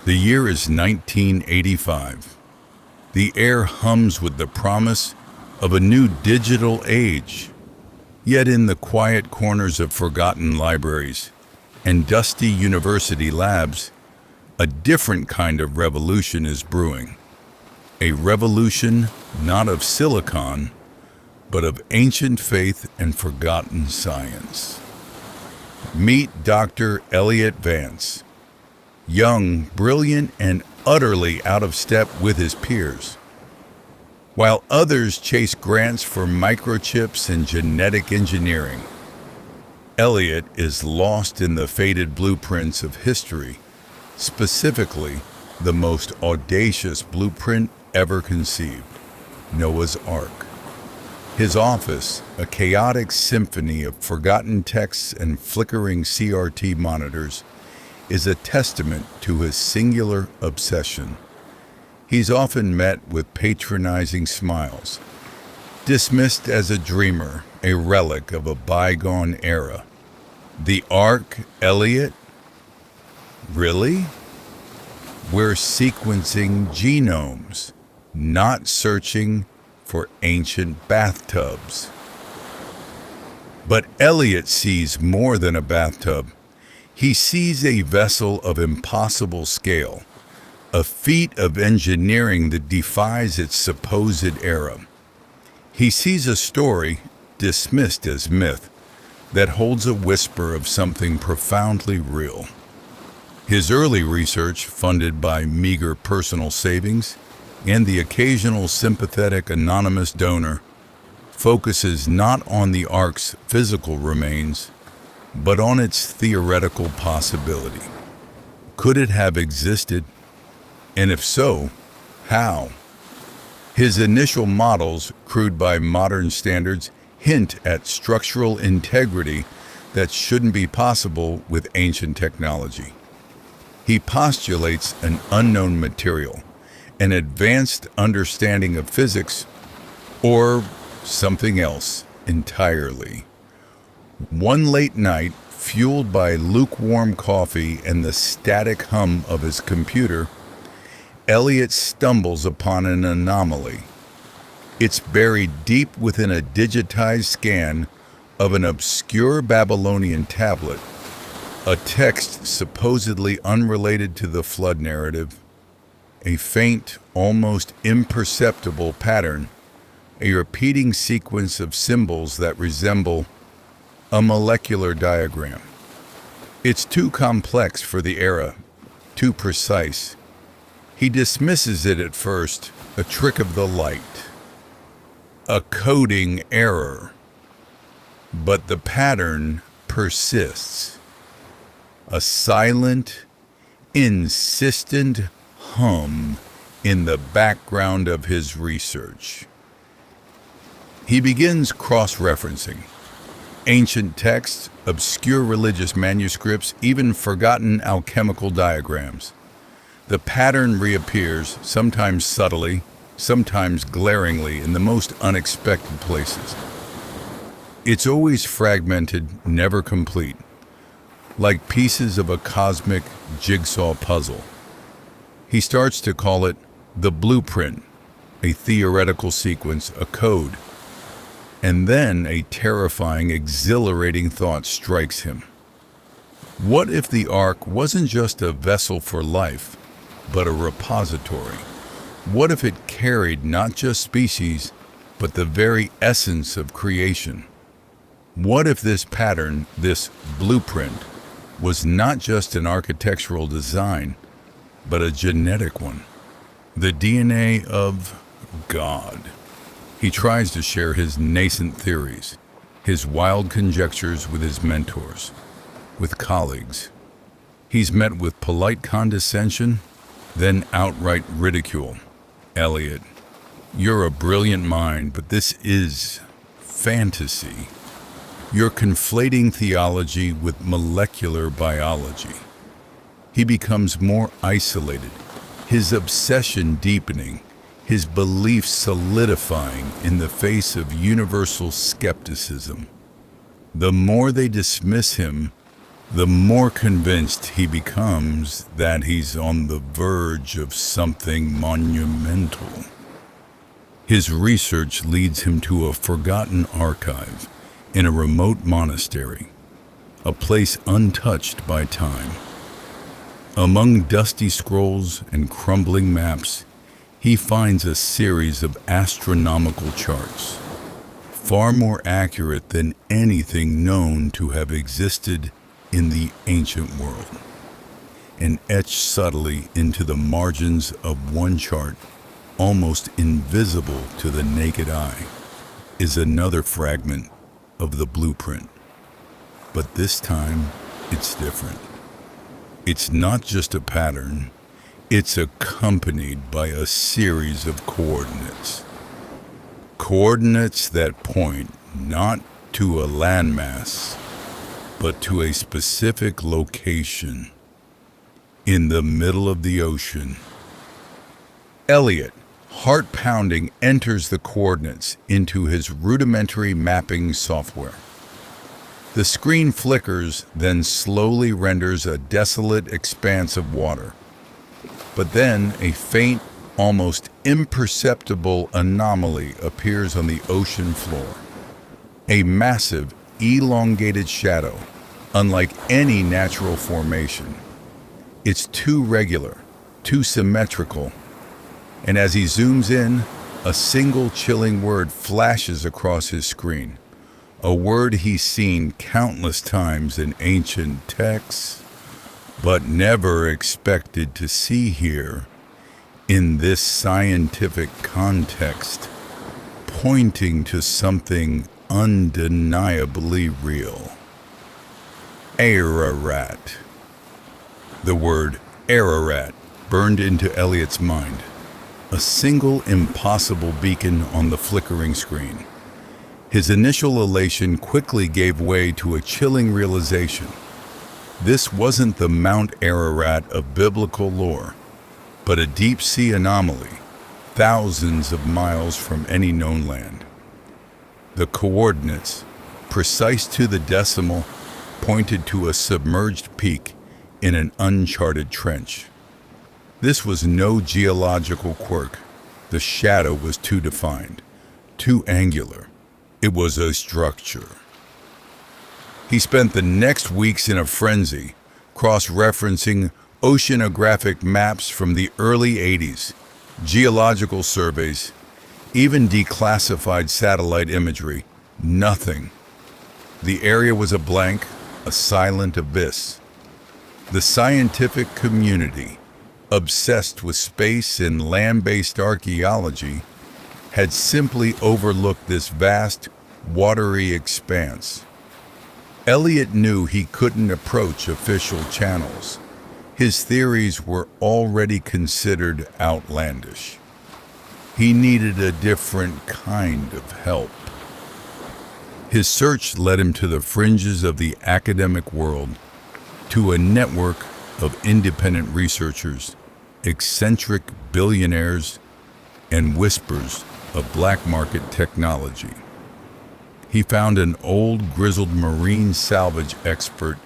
The year is 1985. The air hums with the promise of a new digital age. Yet in the quiet corners of forgotten libraries and dusty university labs, a different kind of revolution is brewing. A revolution not of silicon, but of ancient faith and forgotten science. Meet Dr. Elliot Vance. Young, brilliant, and utterly out of step with his peers. While others chase grants for microchips and genetic engineering, Elliot is lost in the faded blueprints of history, specifically the most audacious blueprint ever conceived, Noah's Ark. His office, a chaotic symphony of forgotten texts and flickering CRT monitors, is a testament to his singular obsession. He's often met with patronizing smiles, dismissed as a dreamer, a relic of a bygone era. The Ark, Elliot? Really? We're sequencing genomes, not searching for ancient bathtubs. But Elliot sees more than a bathtub. He sees a vessel of impossible scale, a feat of engineering that defies its supposed era. He sees a story, dismissed as myth, that holds a whisper of something profoundly real. His early research, funded by meager personal savings and the occasional sympathetic anonymous donor, focuses not on the Ark's physical remains, but on its theoretical possibility. Could it have existed? And if so, how? His initial models, crude by modern standards, hint at structural integrity that shouldn't be possible with ancient technology. He postulates an unknown material, an advanced understanding of physics, or something else entirely. One late night, fueled by lukewarm coffee and the static hum of his computer, Elliot stumbles upon an anomaly. It's buried deep within a digitized scan of an obscure Babylonian tablet, a text supposedly unrelated to the flood narrative, a faint, almost imperceptible pattern, a repeating sequence of symbols that resemble a molecular diagram. It's too complex for the era, too precise. He dismisses it at first, a trick of the light, a coding error. But the pattern persists. A silent, insistent hum in the background of his research. He begins cross-referencing ancient texts, obscure religious manuscripts, even forgotten alchemical diagrams. The pattern reappears, sometimes subtly, sometimes glaringly, in the most unexpected places. It's always fragmented, never complete, like pieces of a cosmic jigsaw puzzle. He starts to call it the blueprint, a theoretical sequence, a code. And then a terrifying, exhilarating thought strikes him. What if the Ark wasn't just a vessel for life, but a repository? What if it carried not just species, but the very essence of creation? What if this pattern, this blueprint, was not just an architectural design, but a genetic one? The DNA of God. He tries to share his nascent theories, his wild conjectures with his mentors, with colleagues. He's met with polite condescension, then outright ridicule. Elliot, you're a brilliant mind, but this is fantasy. You're conflating theology with molecular biology. He becomes more isolated, his obsession deepening, his beliefs solidifying in the face of universal skepticism. The more they dismiss him, the more convinced he becomes that he's on the verge of something monumental. His research leads him to a forgotten archive in a remote monastery, a place untouched by time. Among dusty scrolls and crumbling maps, he finds a series of astronomical charts, far more accurate than anything known to have existed in the ancient world. And etched subtly into the margins of one chart, almost invisible to the naked eye, is another fragment of the blueprint. But this time, it's different. It's not just a pattern, it's accompanied by a series of coordinates. Coordinates that point not to a landmass, but to a specific location in the middle of the ocean. Elliot, heart pounding, enters the coordinates into his rudimentary mapping software. The screen flickers, then slowly renders a desolate expanse of water. But then a faint, almost imperceptible anomaly appears on the ocean floor. A massive, elongated shadow, unlike any natural formation. It's too regular, too symmetrical, and as he zooms in, a single chilling word flashes across his screen. A word he's seen countless times in ancient texts, but never expected to see here in this scientific context, pointing to something undeniably real. ARARAT. The word ARARAT burned into Elliot's mind, a single impossible beacon on the flickering screen. His initial elation quickly gave way to a chilling realization. This wasn't the Mount Ararat of biblical lore, but a deep-sea anomaly, thousands of miles from any known land. The coordinates, precise to the decimal, pointed to a submerged peak in an uncharted trench. This was no geological quirk. The shadow was too defined, too angular. It was a structure. He spent the next weeks in a frenzy, cross-referencing oceanographic maps from the early 80s, geological surveys, even declassified satellite imagery. Nothing. The area was a blank, a silent abyss. The scientific community, obsessed with space and land-based archaeology, had simply overlooked this vast, watery expanse. Elliot knew he couldn't approach official channels. His theories were already considered outlandish. He needed a different kind of help. His search led him to the fringes of the academic world, to a network of independent researchers, eccentric billionaires, and whispers of black market technology. He found an old, grizzled marine salvage expert,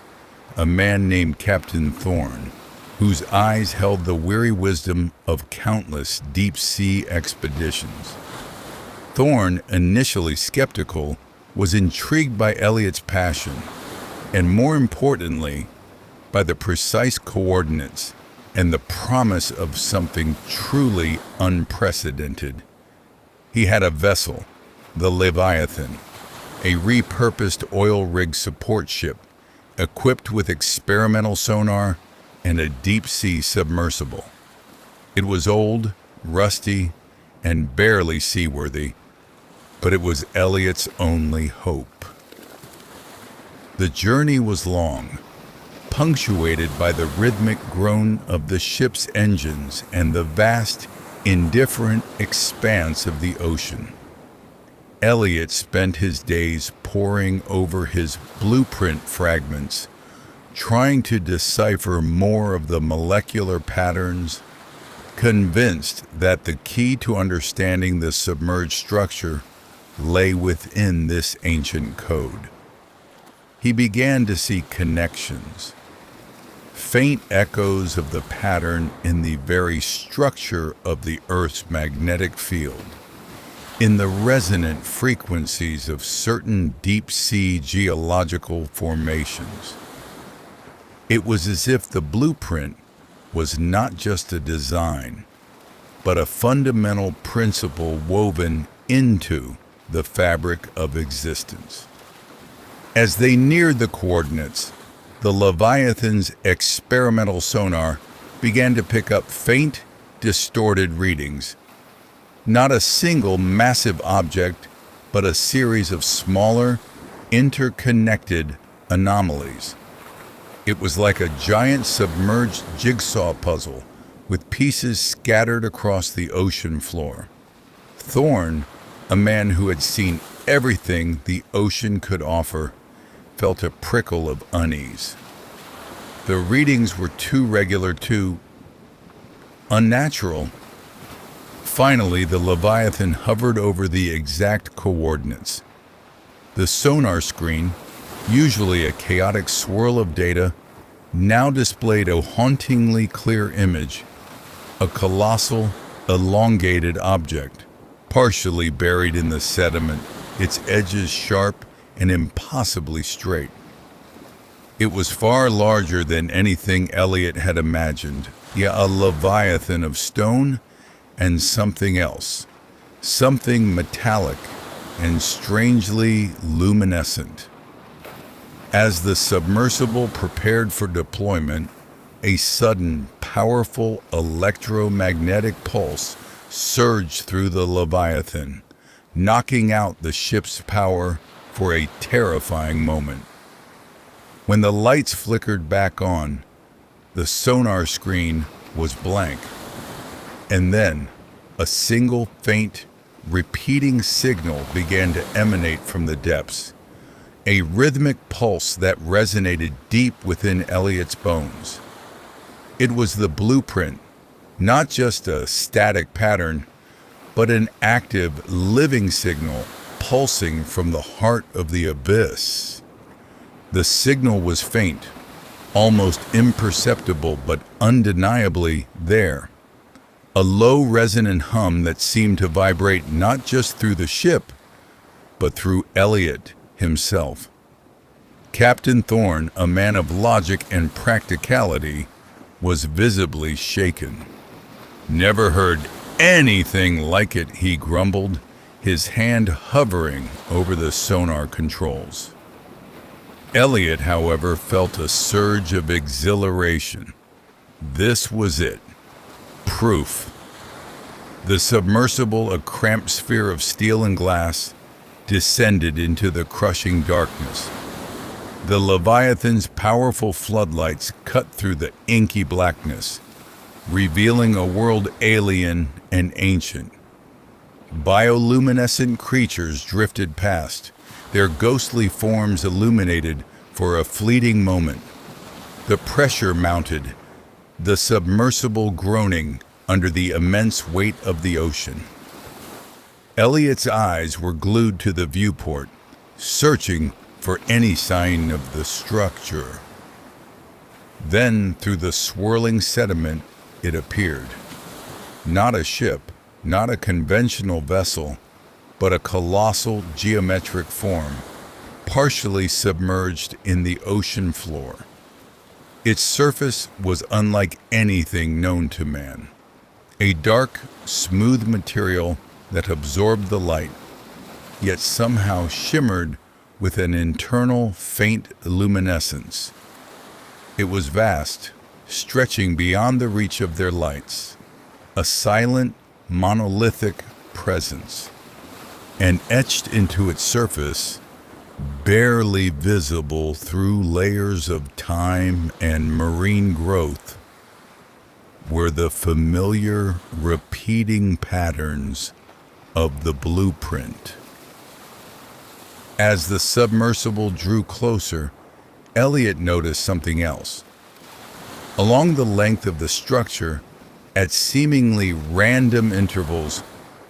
a man named Captain Thorne, whose eyes held the weary wisdom of countless deep-sea expeditions. Thorne, initially skeptical, was intrigued by Elliot's passion, and more importantly, by the precise coordinates and the promise of something truly unprecedented. He had a vessel, the Leviathan, a repurposed oil rig support ship, equipped with experimental sonar and a deep-sea submersible. It was old, rusty, and barely seaworthy, but it was Elliot's only hope. The journey was long, punctuated by the rhythmic groan of the ship's engines and the vast, indifferent expanse of the ocean. Elliot spent his days poring over his blueprint fragments, trying to decipher more of the molecular patterns, convinced that the key to understanding the submerged structure lay within this ancient code. he began to see connections, faint echoes of the pattern in the very structure of the Earth's magnetic field, in the resonant frequencies of certain deep-sea geological formations. It was as if the blueprint was not just a design, but a fundamental principle woven into the fabric of existence. As they neared the coordinates, the Leviathan's experimental sonar began to pick up faint, distorted readings. Not a single massive object, but a series of smaller, interconnected anomalies. It was like a giant submerged jigsaw puzzle with pieces scattered across the ocean floor. Thorne, a man who had seen everything the ocean could offer, felt a prickle of unease. The readings were too regular, too unnatural. Finally, the Leviathan hovered over the exact coordinates. The sonar screen, usually a chaotic swirl of data, now displayed a hauntingly clear image, a colossal, elongated object, partially buried in the sediment, its edges sharp and impossibly straight. It was far larger than anything Elliot had imagined, yet a leviathan of stone and something else, something metallic and strangely luminescent. As the submersible prepared for deployment, a sudden, powerful electromagnetic pulse surged through the Leviathan, knocking out the ship's power for a terrifying moment. When the lights flickered back on, the sonar screen was blank. And then, a single faint, repeating signal began to emanate from the depths, a rhythmic pulse that resonated deep within Elliot's bones. It was the blueprint, not just a static pattern, but an active, living signal pulsing from the heart of the abyss. The signal was faint, almost imperceptible, but undeniably there. A low resonant hum that seemed to vibrate not just through the ship, but through Elliot himself. Captain Thorne, a man of logic and practicality, was visibly shaken. "Never heard anything like it," he grumbled, his hand hovering over the sonar controls. Elliot, however, felt a surge of exhilaration. This was it. Proof. The submersible, a cramped sphere of steel and glass, descended into the crushing darkness. The Leviathan's powerful floodlights cut through the inky blackness, revealing a world alien and ancient. Bioluminescent creatures drifted past, their ghostly forms illuminated for a fleeting moment. The pressure mounted, the submersible groaning under the immense weight of the ocean. Elliot's eyes were glued to the viewport, searching for any sign of the structure. Then, through the swirling sediment, it appeared. Not a ship, not a conventional vessel, but a colossal geometric form, partially submerged in the ocean floor. Its surface was unlike anything known to man. A dark, smooth material that absorbed the light, yet somehow shimmered with an internal faint luminescence. It was vast, stretching beyond the reach of their lights, a silent, monolithic presence. And etched into its surface, barely visible through layers of time and marine growth, were the familiar, repeating patterns of the blueprint. As the submersible drew closer, Elliot noticed something else. Along the length of the structure, at seemingly random intervals,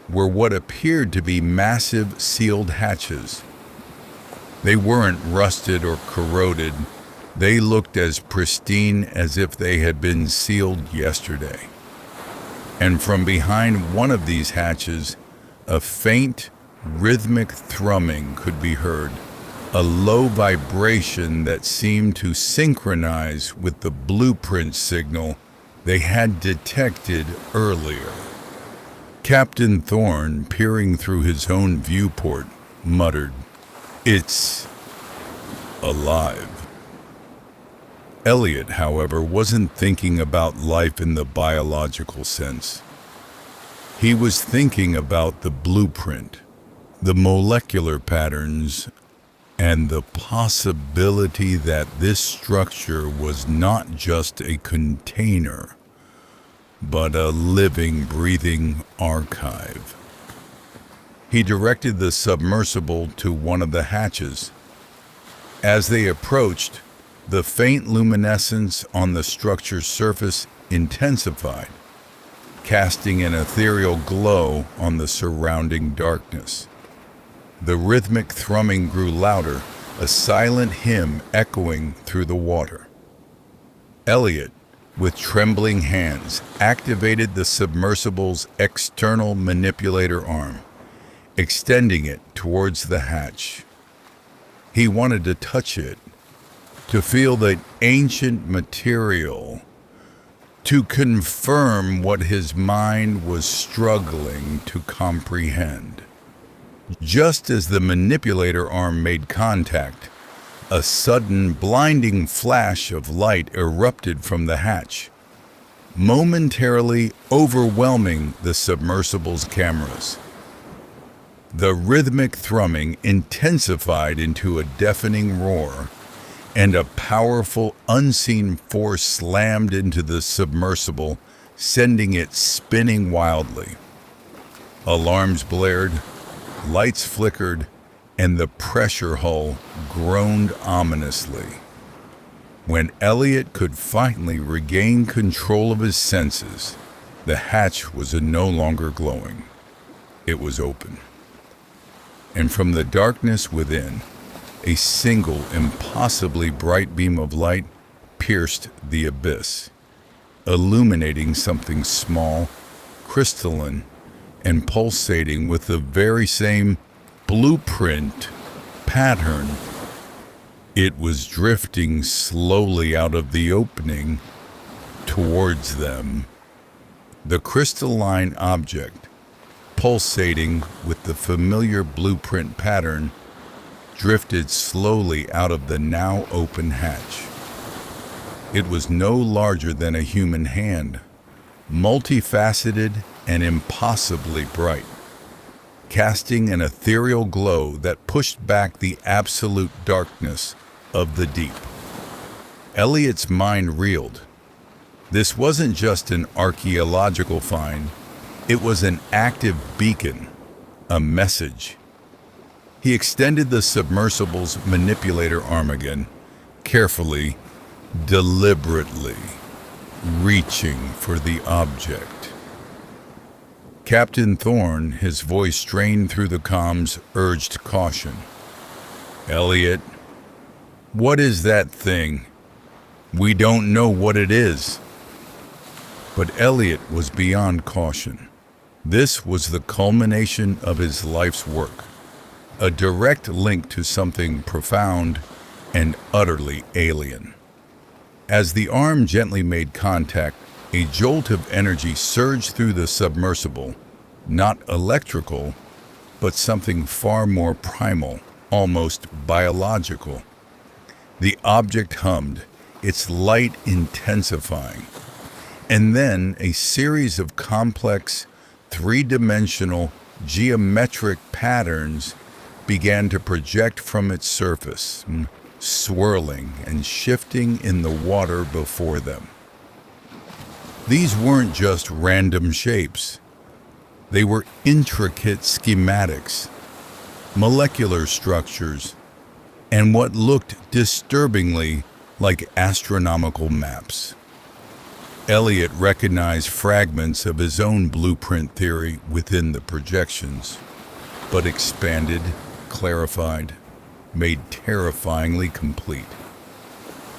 were what appeared to be massive sealed hatches. They weren't rusted or corroded. They looked as pristine as if they had been sealed yesterday. And from behind one of these hatches, a faint, rhythmic thrumming could be heard, a low vibration that seemed to synchronize with the blueprint signal they had detected earlier. Captain Thorne, peering through his own viewport, muttered, "It's alive." Elliot, however, wasn't thinking about life in the biological sense. He was thinking about the blueprint, the molecular patterns, and the possibility that this structure was not just a container, but a living, breathing archive. He directed the submersible to one of the hatches. As they approached, the faint luminescence on the structure's surface intensified, casting an ethereal glow on the surrounding darkness. The rhythmic thrumming grew louder, a silent hymn echoing through the water. Elliot, with trembling hands, activated the submersible's external manipulator arm, extending it towards the hatch. He wanted to touch it, to feel the ancient material, to confirm what his mind was struggling to comprehend. Just as the manipulator arm made contact, a sudden blinding flash of light erupted from the hatch, momentarily overwhelming the submersible's cameras. The rhythmic thrumming intensified into a deafening roar, and a powerful, unseen force slammed into the submersible, sending it spinning wildly. Alarms blared, lights flickered, and the pressure hull groaned ominously. When Elliot could finally regain control of his senses, the hatch was no longer glowing. It was open. And from the darkness within, a single, impossibly bright beam of light pierced the abyss, illuminating something small, crystalline, and pulsating with the very same blueprint pattern. It was drifting slowly out of the opening towards them. The crystalline object, pulsating with the familiar blueprint pattern, drifted slowly out of the now open hatch. It was no larger than a human hand, multifaceted and impossibly bright, casting an ethereal glow that pushed back the absolute darkness of the deep. Elliot's mind reeled. This wasn't just an archaeological find, it was an active beacon, a message. He extended the submersible's manipulator arm again, carefully, deliberately, reaching for the object. Captain Thorne, his voice strained through the comms, urged caution. "Elliot, what is that thing? We don't know what it is." But Elliot was beyond caution. This was the culmination of his life's work, a direct link to something profound and utterly alien. As the arm gently made contact, a jolt of energy surged through the submersible, not electrical, but something far more primal, almost biological. The object hummed, its light intensifying, and then a series of complex, three-dimensional, geometric patterns began to project from its surface, swirling and shifting in the water before them. These weren't just random shapes. They were intricate schematics, molecular structures, and what looked disturbingly like astronomical maps. Elliot recognized fragments of his own blueprint theory within the projections, but expanded, clarified, made terrifyingly complete.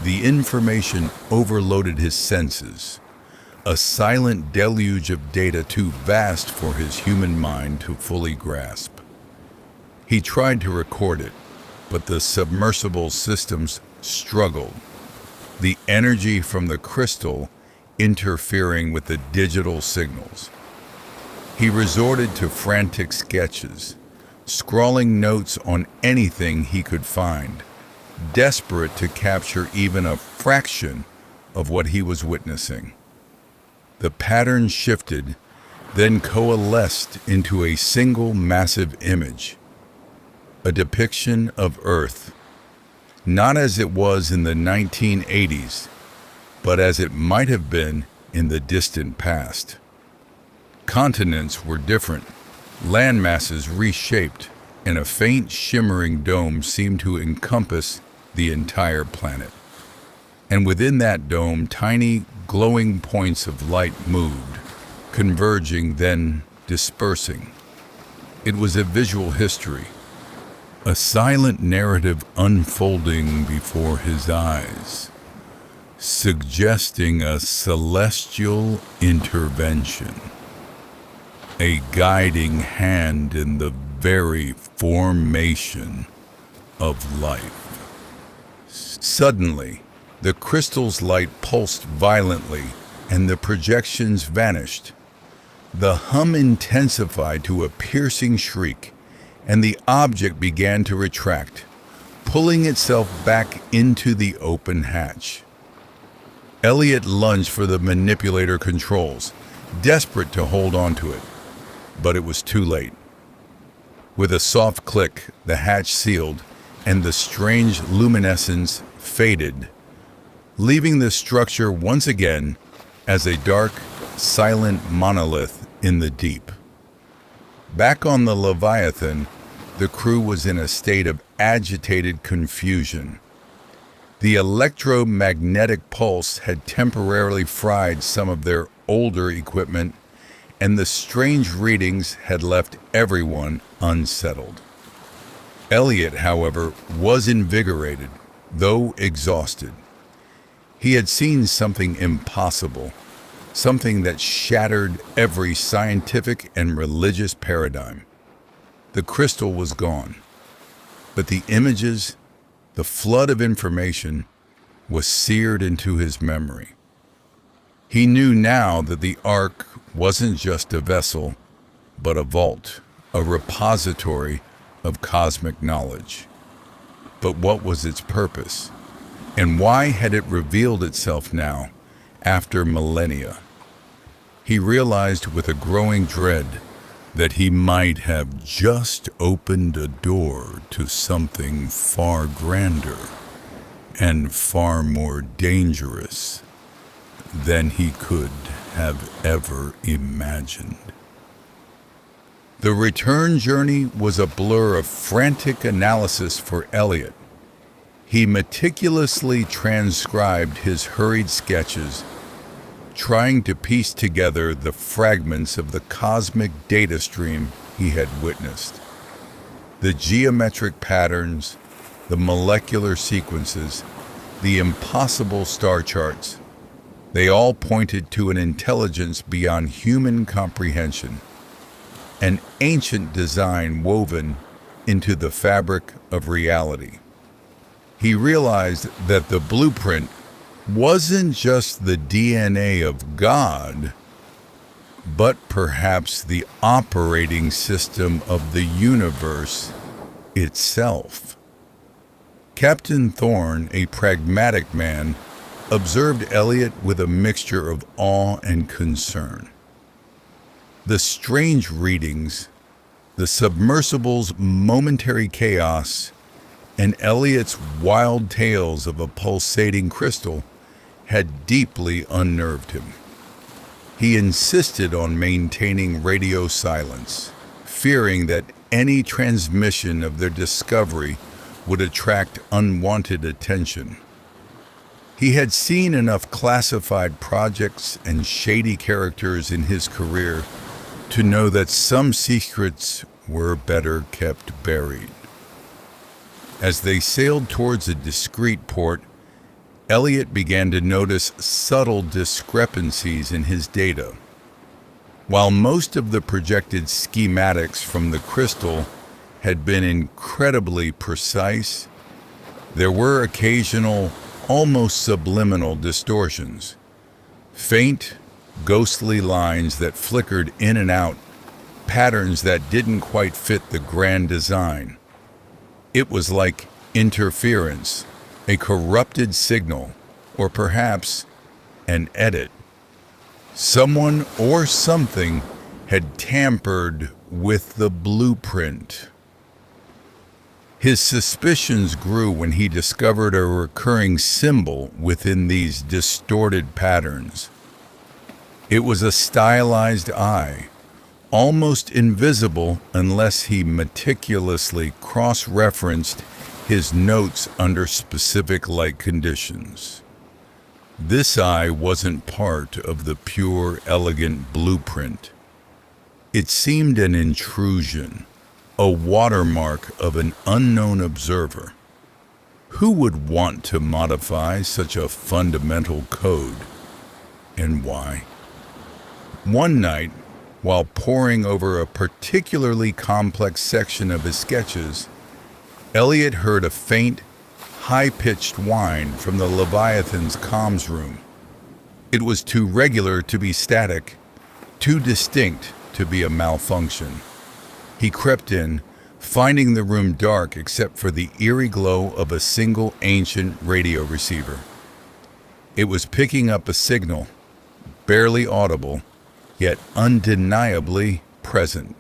The information overloaded his senses, a silent deluge of data too vast for his human mind to fully grasp. He tried to record it, but the submersible systems struggled, the energy from the crystal interfering with the digital signals. He resorted to frantic sketches, scrawling notes on anything he could find, desperate to capture even a fraction of what he was witnessing. The pattern shifted, then coalesced into a single massive image, a depiction of Earth, not as it was in the 1980s, but as it might have been in the distant past. Continents were different, land masses reshaped, and a faint shimmering dome seemed to encompass the entire planet. And within that dome, tiny, glowing points of light moved, converging, then dispersing. It was a visual history, a silent narrative unfolding before his eyes, suggesting a celestial intervention, a guiding hand in the very formation of life. Suddenly, the crystal's light pulsed violently, and the projections vanished. The hum intensified to a piercing shriek, and the object began to retract, pulling itself back into the open hatch. Elliot lunged for the manipulator controls, desperate to hold on to it, but it was too late. With a soft click, the hatch sealed, and the strange luminescence faded, leaving the structure once again as a dark, silent monolith in the deep. Back on the Leviathan, the crew was in a state of agitated confusion. The electromagnetic pulse had temporarily fried some of their older equipment, and the strange readings had left everyone unsettled. Elliot, however, was invigorated, though exhausted. He had seen something impossible, something that shattered every scientific and religious paradigm. The crystal was gone, but the images, the flood of information, was seared into his memory. He knew now that the Ark wasn't just a vessel, but a vault, a repository of cosmic knowledge. But what was its purpose? And why had it revealed itself now, after millennia? He realized with a growing dread that he might have just opened a door to something far grander and far more dangerous than he could have ever imagined. The return journey was a blur of frantic analysis for Elliot. He meticulously transcribed his hurried sketches, trying to piece together the fragments of the cosmic data stream he had witnessed. The geometric patterns, the molecular sequences, the impossible star charts, they all pointed to an intelligence beyond human comprehension, an ancient design woven into the fabric of reality. He realized that the blueprint wasn't just the DNA of God, but perhaps the operating system of the universe itself. Captain Thorne, a pragmatic man, observed Elliot with a mixture of awe and concern. The strange readings, the submersible's momentary chaos, and Elliot's wild tales of a pulsating crystal had deeply unnerved him. He insisted on maintaining radio silence, fearing that any transmission of their discovery would attract unwanted attention. He had seen enough classified projects and shady characters in his career to know that some secrets were better kept buried. As they sailed towards a discreet port, Elliot began to notice subtle discrepancies in his data. While most of the projected schematics from the crystal had been incredibly precise, there were occasional, almost subliminal distortions. Faint, ghostly lines that flickered in and out, patterns that didn't quite fit the grand design. It was like interference, a corrupted signal, or perhaps an edit. Someone or something had tampered with the blueprint. His suspicions grew when he discovered a recurring symbol within these distorted patterns. It was a stylized eye, almost invisible unless he meticulously cross-referenced his notes under specific light conditions. This eye wasn't part of the pure, elegant blueprint. It seemed an intrusion, a watermark of an unknown observer. Who would want to modify such a fundamental code, and why? One night, while poring over a particularly complex section of his sketches, Elliot heard a faint, high-pitched whine from the Leviathan's comms room. It was too regular to be static, too distinct to be a malfunction. He crept in, finding the room dark except for the eerie glow of a single ancient radio receiver. It was picking up a signal, barely audible, yet undeniably present.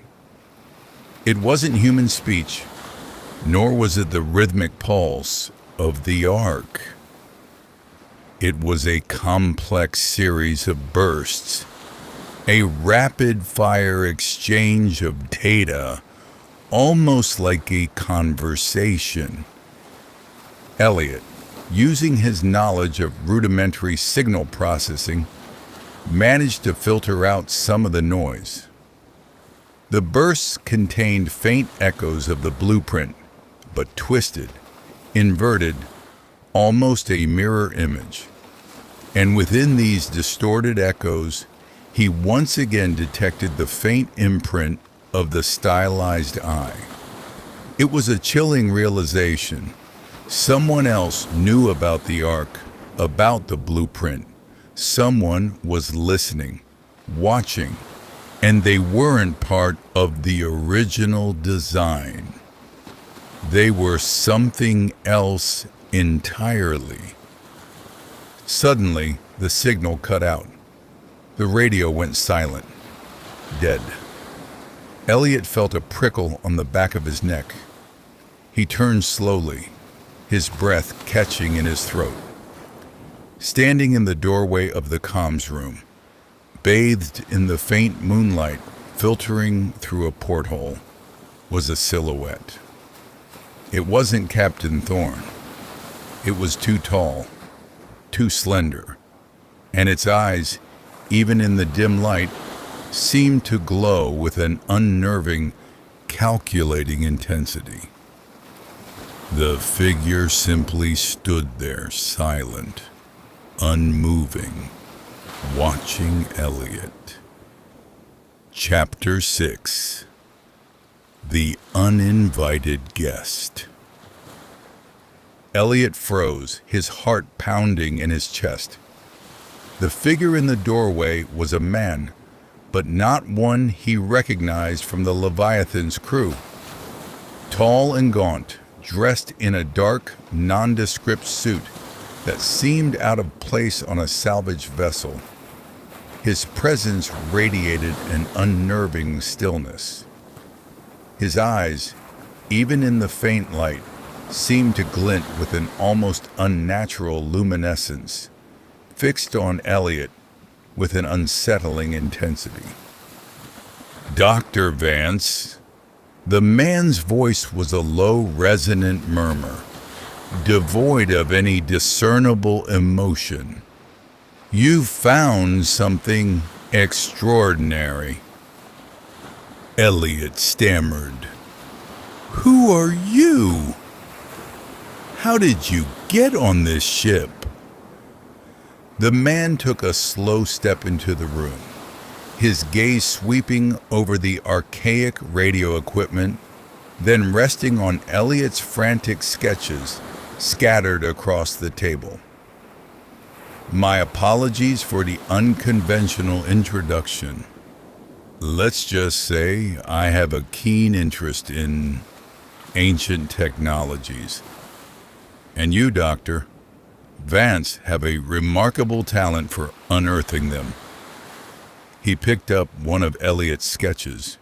It wasn't human speech, nor was it the rhythmic pulse of the ark. It was a complex series of bursts, a rapid-fire exchange of data, almost like a conversation. Elliot, using his knowledge of rudimentary signal processing, managed to filter out some of the noise. The bursts contained faint echoes of the blueprint, but twisted, inverted, almost a mirror image. And within these distorted echoes, he once again detected the faint imprint of the stylized eye. It was a chilling realization. Someone else knew about the ark, about the blueprint. Someone was listening, watching, and they weren't part of the original design. They were something else entirely. Suddenly, the signal cut out. The radio went silent, dead. Elliot felt a prickle on the back of his neck. He turned slowly, his breath catching in his throat. Standing in the doorway of the comms room, bathed in the faint moonlight filtering through a porthole, was a silhouette. It wasn't Captain Thorne. It was too tall, too slender, and its eyes, even in the dim light, seemed to glow with an unnerving, calculating intensity. The figure simply stood there, silent, unmoving, watching Elliot. Chapter 6. The Uninvited Guest. Elliot froze, his heart pounding in his chest. The figure in the doorway was a man, but not one he recognized from the Leviathan's crew. Tall and gaunt, dressed in a dark, nondescript suit that seemed out of place on a salvaged vessel. His presence radiated an unnerving stillness. His eyes, even in the faint light, seemed to glint with an almost unnatural luminescence, fixed on Elliot with an unsettling intensity. "Dr. Vance." The man's voice was a low, resonant murmur, devoid of any discernible emotion. "You found something extraordinary." Elliot stammered. "Who are you?" How did you get on this ship? The man took a slow step into the room, his gaze sweeping over the archaic radio equipment, then resting on Elliot's frantic sketches scattered across the table. My apologies for the unconventional introduction. Let's just say I have a keen interest in ancient technologies. And you, Doctor Vance, have a remarkable talent for unearthing them. He picked up one of Elliot's sketches,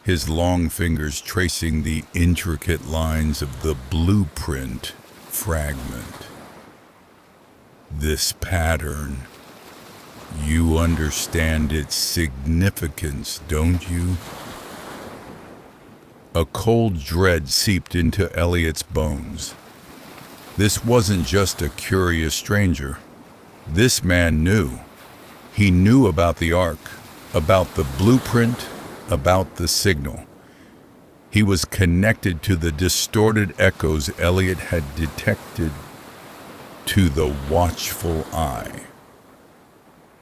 his long fingers tracing the intricate lines of the blueprint fragment. This pattern, you understand its significance, don't you? A cold dread seeped into Elliot's bones. This wasn't just a curious stranger. This man knew. He knew about the Ark, about the blueprint, about the signal. He was connected to the distorted echoes Elliot had detected, to the watchful eye.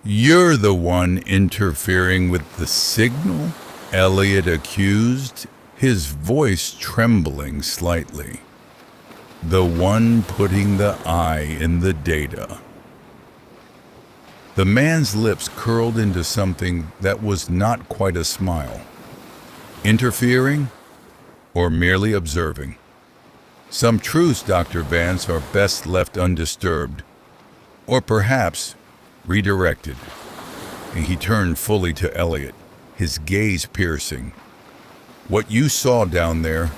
You're the one interfering with the signal? Elliot accused, his voice trembling slightly. The one putting the eye in the data. The man's lips curled into something that was not quite a smile. Interfering or merely observing? Some truths, Dr. Vance, are best left undisturbed, or perhaps redirected. And he turned fully to Elliot, his gaze piercing. What you saw down there,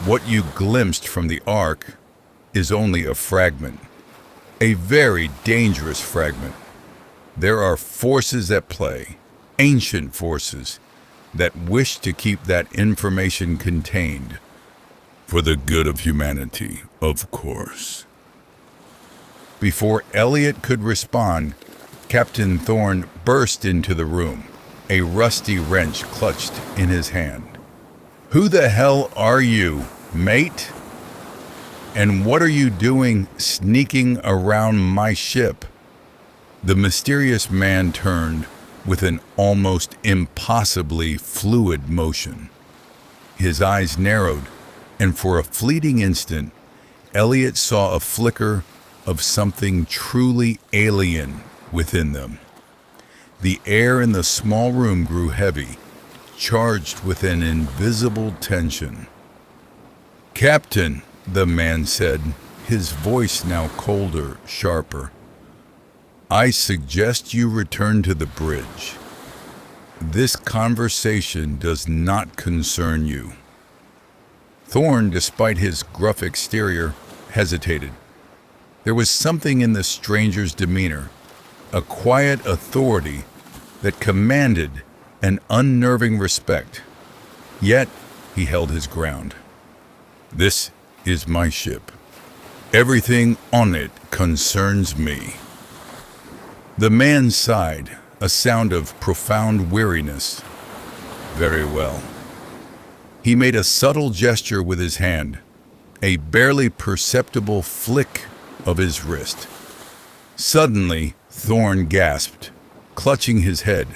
what you glimpsed from the Ark, is only a fragment, a very dangerous fragment. There are forces at play, ancient forces, that wish to keep that information contained. For the good of humanity, of course. Before Elliot could respond, Captain Thorne burst into the room, a rusty wrench clutched in his hand. Who the hell are you, mate? And what are you doing sneaking around my ship? The mysterious man turned with an almost impossibly fluid motion. His eyes narrowed, and for a fleeting instant, Elliot saw a flicker of something truly alien within them. The air in the small room grew heavy, charged with an invisible tension. "Captain," the man said, his voice now colder, sharper, "I suggest you return to the bridge. This conversation does not concern you." Thorne, despite his gruff exterior, hesitated. There was something in the stranger's demeanor, a quiet authority that commanded an unnerving respect. Yet he held his ground. "This is my ship. Everything on it concerns me." The man sighed, a sound of profound weariness. "Very well." He made a subtle gesture with his hand, a barely perceptible flick of his wrist. Suddenly, Thorne gasped, clutching his head,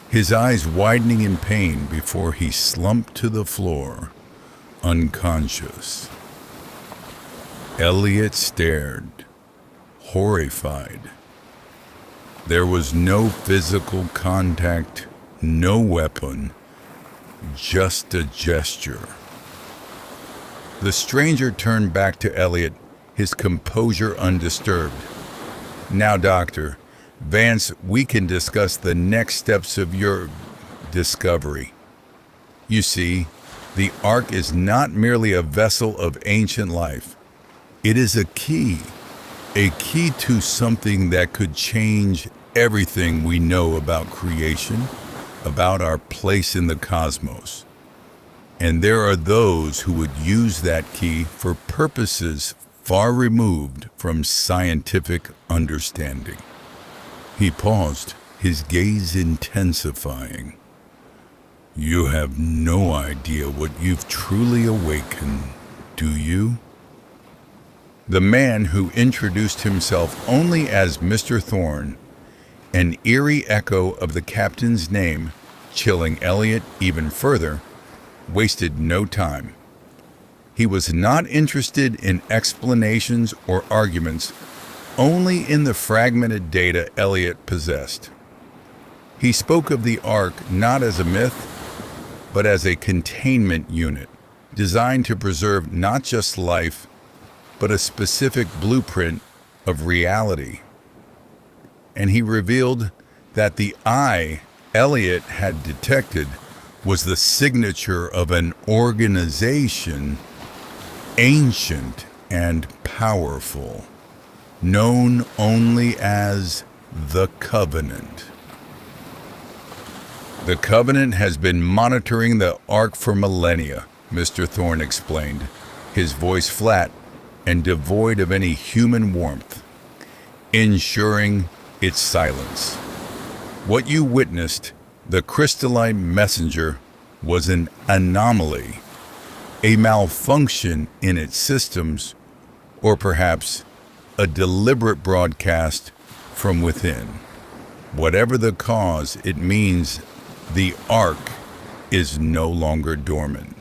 his eyes widening in pain before he slumped to the floor, unconscious. Elliot stared, horrified. There was no physical contact, no weapon, just a gesture. The stranger turned back to Elliot, his composure undisturbed. "Now, Doctor Vance, we can discuss the next steps of your discovery. You see, the Ark is not merely a vessel of ancient life. It is a key to something that could change everything we know about creation, about our place in the cosmos. And there are those who would use that key for purposes far removed from scientific understanding." He paused, his gaze intensifying. "You have no idea what you've truly awakened, do you?" The man who introduced himself only as Mr. Thorne, an eerie echo of the captain's name, chilling Elliot even further, wasted no time. He was not interested in explanations or arguments, only in the fragmented data Elliot possessed. He spoke of the Ark not as a myth, but as a containment unit designed to preserve not just life, but a specific blueprint of reality. And he revealed that the eye Elliot had detected was the signature of an organization ancient and powerful, known only as the Covenant. The Covenant has been monitoring the Ark for millennia, Mr. Thorne explained, his voice flat and devoid of any human warmth, ensuring its silence. What you witnessed, the crystalline messenger, was an anomaly, a malfunction in its systems, or perhaps a deliberate broadcast from within. Whatever the cause, it means the Ark is no longer dormant.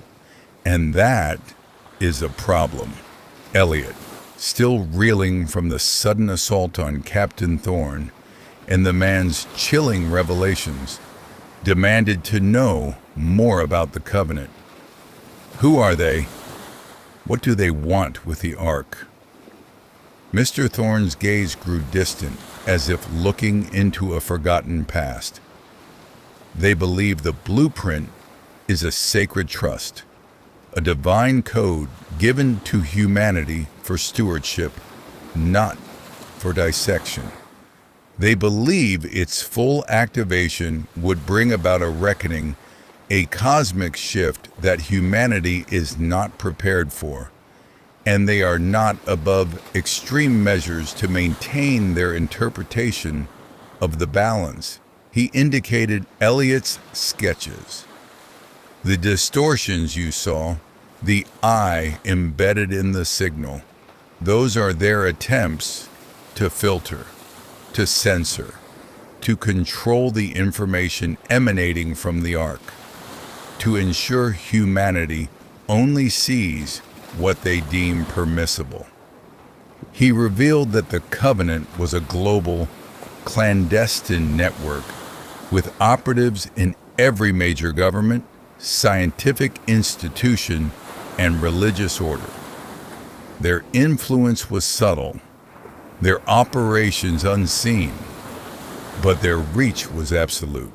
And that is a problem. Elliot, still reeling from the sudden assault on Captain Thorne and the man's chilling revelations, demanded to know more about the Covenant. Who are they? What do they want with the Ark? Mr. Thorne's gaze grew distant, as if looking into a forgotten past. They believe the blueprint is a sacred trust, a divine code given to humanity for stewardship, not for dissection. They believe its full activation would bring about a reckoning, a cosmic shift that humanity is not prepared for, and they are not above extreme measures to maintain their interpretation of the balance. He indicated Elliot's sketches. The distortions you saw, the eye embedded in the signal, those are their attempts to filter, to censor, to control the information emanating from the Ark, to ensure humanity only sees what they deem permissible. He revealed that the Covenant was a global, clandestine network with operatives in every major government, scientific institution, and religious order. Their influence was subtle, their operations unseen, but their reach was absolute.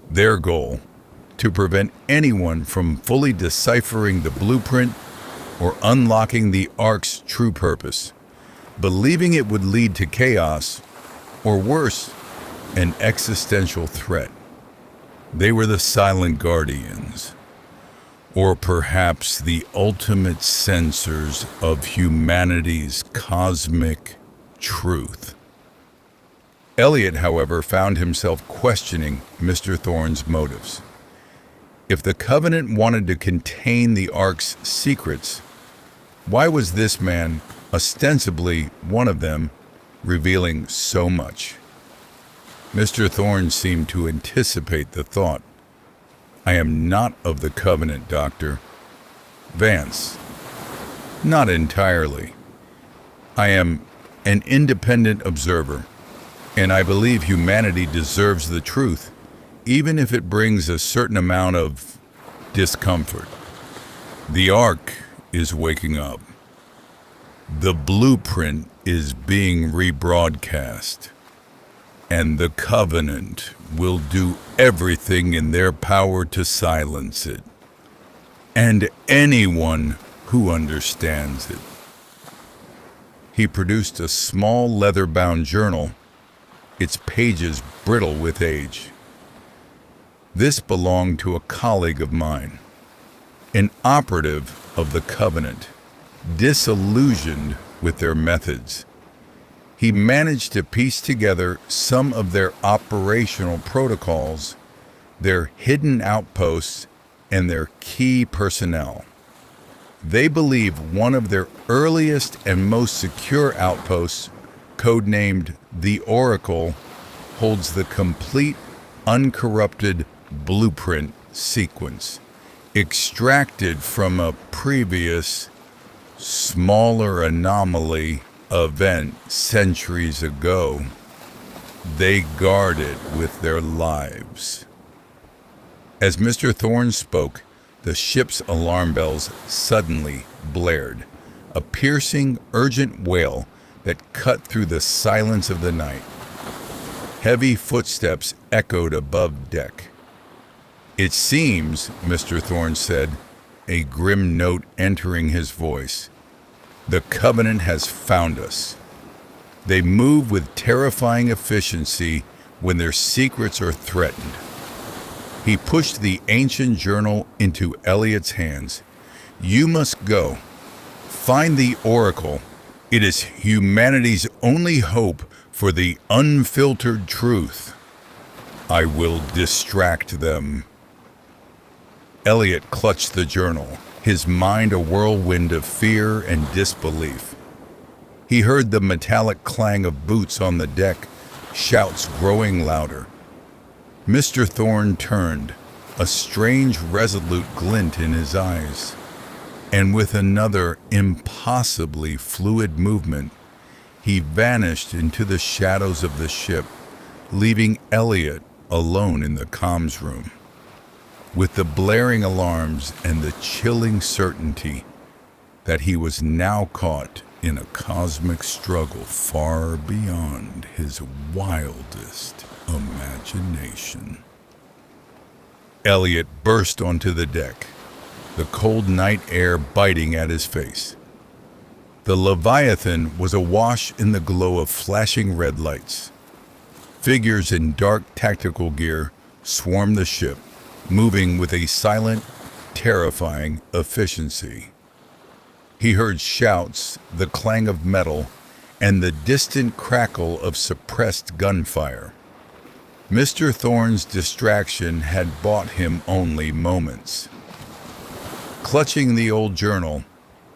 Their goal, to prevent anyone from fully deciphering the blueprint or unlocking the Ark's true purpose, believing it would lead to chaos, or worse, an existential threat. They were the silent guardians, or perhaps the ultimate censors of humanity's cosmic truth. Elliot, however, found himself questioning Mr. Thorne's motives. If the Covenant wanted to contain the Ark's secrets, why was this man, ostensibly one of them, revealing so much? Mr. Thorne seemed to anticipate the thought. I am not of the Covenant, Doctor. Vance. Not entirely. I am an independent observer, and I believe humanity deserves the truth, even if it brings a certain amount of discomfort. The Ark is waking up. The blueprint is being rebroadcast, and the Covenant will do everything in their power to silence it, and anyone who understands it. He produced a small leather-bound journal, its pages brittle with age. This belonged to a colleague of mine, an operative of the Covenant, disillusioned with their methods. He managed to piece together some of their operational protocols, their hidden outposts, and their key personnel. They believe one of their earliest and most secure outposts, codenamed the Oracle, holds the complete, uncorrupted blueprint sequence, extracted from a previous, smaller anomaly event centuries ago. They guard it with their lives. As Mr. Thorne spoke, the ship's alarm bells suddenly blared, a piercing, urgent wail that cut through the silence of the night. Heavy footsteps echoed above deck. "It seems," Mr. Thorne said, a grim note entering his voice, "the Covenant has found us. They move with terrifying efficiency when their secrets are threatened." He pushed the ancient journal into Elliot's hands. "You must go. Find the Oracle. It is humanity's only hope for the unfiltered truth." "I will distract them." Elliot clutched the journal, his mind a whirlwind of fear and disbelief. He heard the metallic clang of boots on the deck, shouts growing louder. Mr. Thorne turned, a strange, resolute glint in his eyes, and with another impossibly fluid movement, he vanished into the shadows of the ship, leaving Elliot alone in the comms room. With the blaring alarms and the chilling certainty that he was now caught in a cosmic struggle far beyond his wildest imagination. Elliot burst onto the deck, the cold night air biting at his face. The Leviathan was awash in the glow of flashing red lights. Figures in dark tactical gear swarmed the ship, moving with a silent, terrifying efficiency. He heard shouts, the clang of metal, and the distant crackle of suppressed gunfire. Mr. Thorne's distraction had bought him only moments. Clutching the old journal,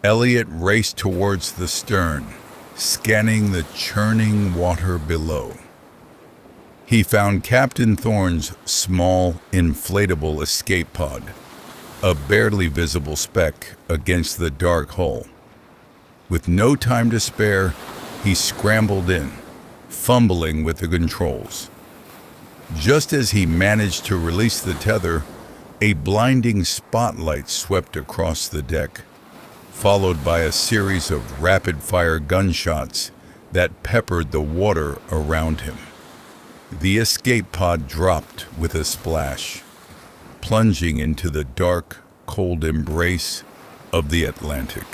Elliot raced towards the stern, scanning the churning water below. He found Captain Thorne's small, inflatable escape pod, a barely visible speck against the dark hull. With no time to spare, he scrambled in, fumbling with the controls. Just as he managed to release the tether, a blinding spotlight swept across the deck, followed by a series of rapid-fire gunshots that peppered the water around him. The escape pod dropped with a splash, plunging into the dark, cold embrace of the Atlantic.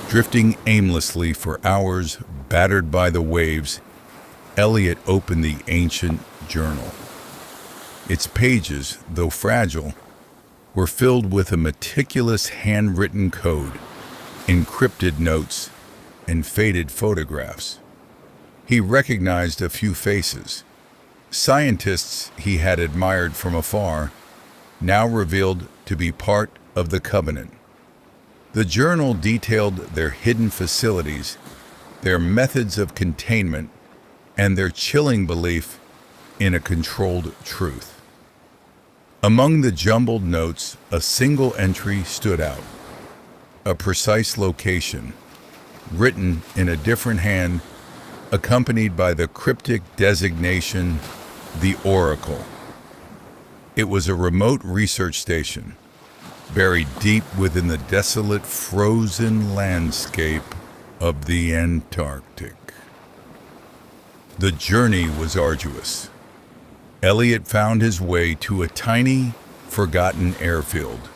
Drifting aimlessly for hours, battered by the waves, Elliot opened the ancient journal. Its pages, though fragile, were filled with a meticulous handwritten code, encrypted notes, and faded photographs. He recognized a few faces. Scientists he had admired from afar, now revealed to be part of the Covenant. The journal detailed their hidden facilities, their methods of containment, and their chilling belief in a controlled truth. Among the jumbled notes, a single entry stood out, a precise location, written in a different hand, accompanied by the cryptic designation, the Oracle. It was a remote research station, buried deep within the desolate, frozen landscape of the Antarctic. The journey was arduous. Elliot found his way to a tiny, forgotten airfield,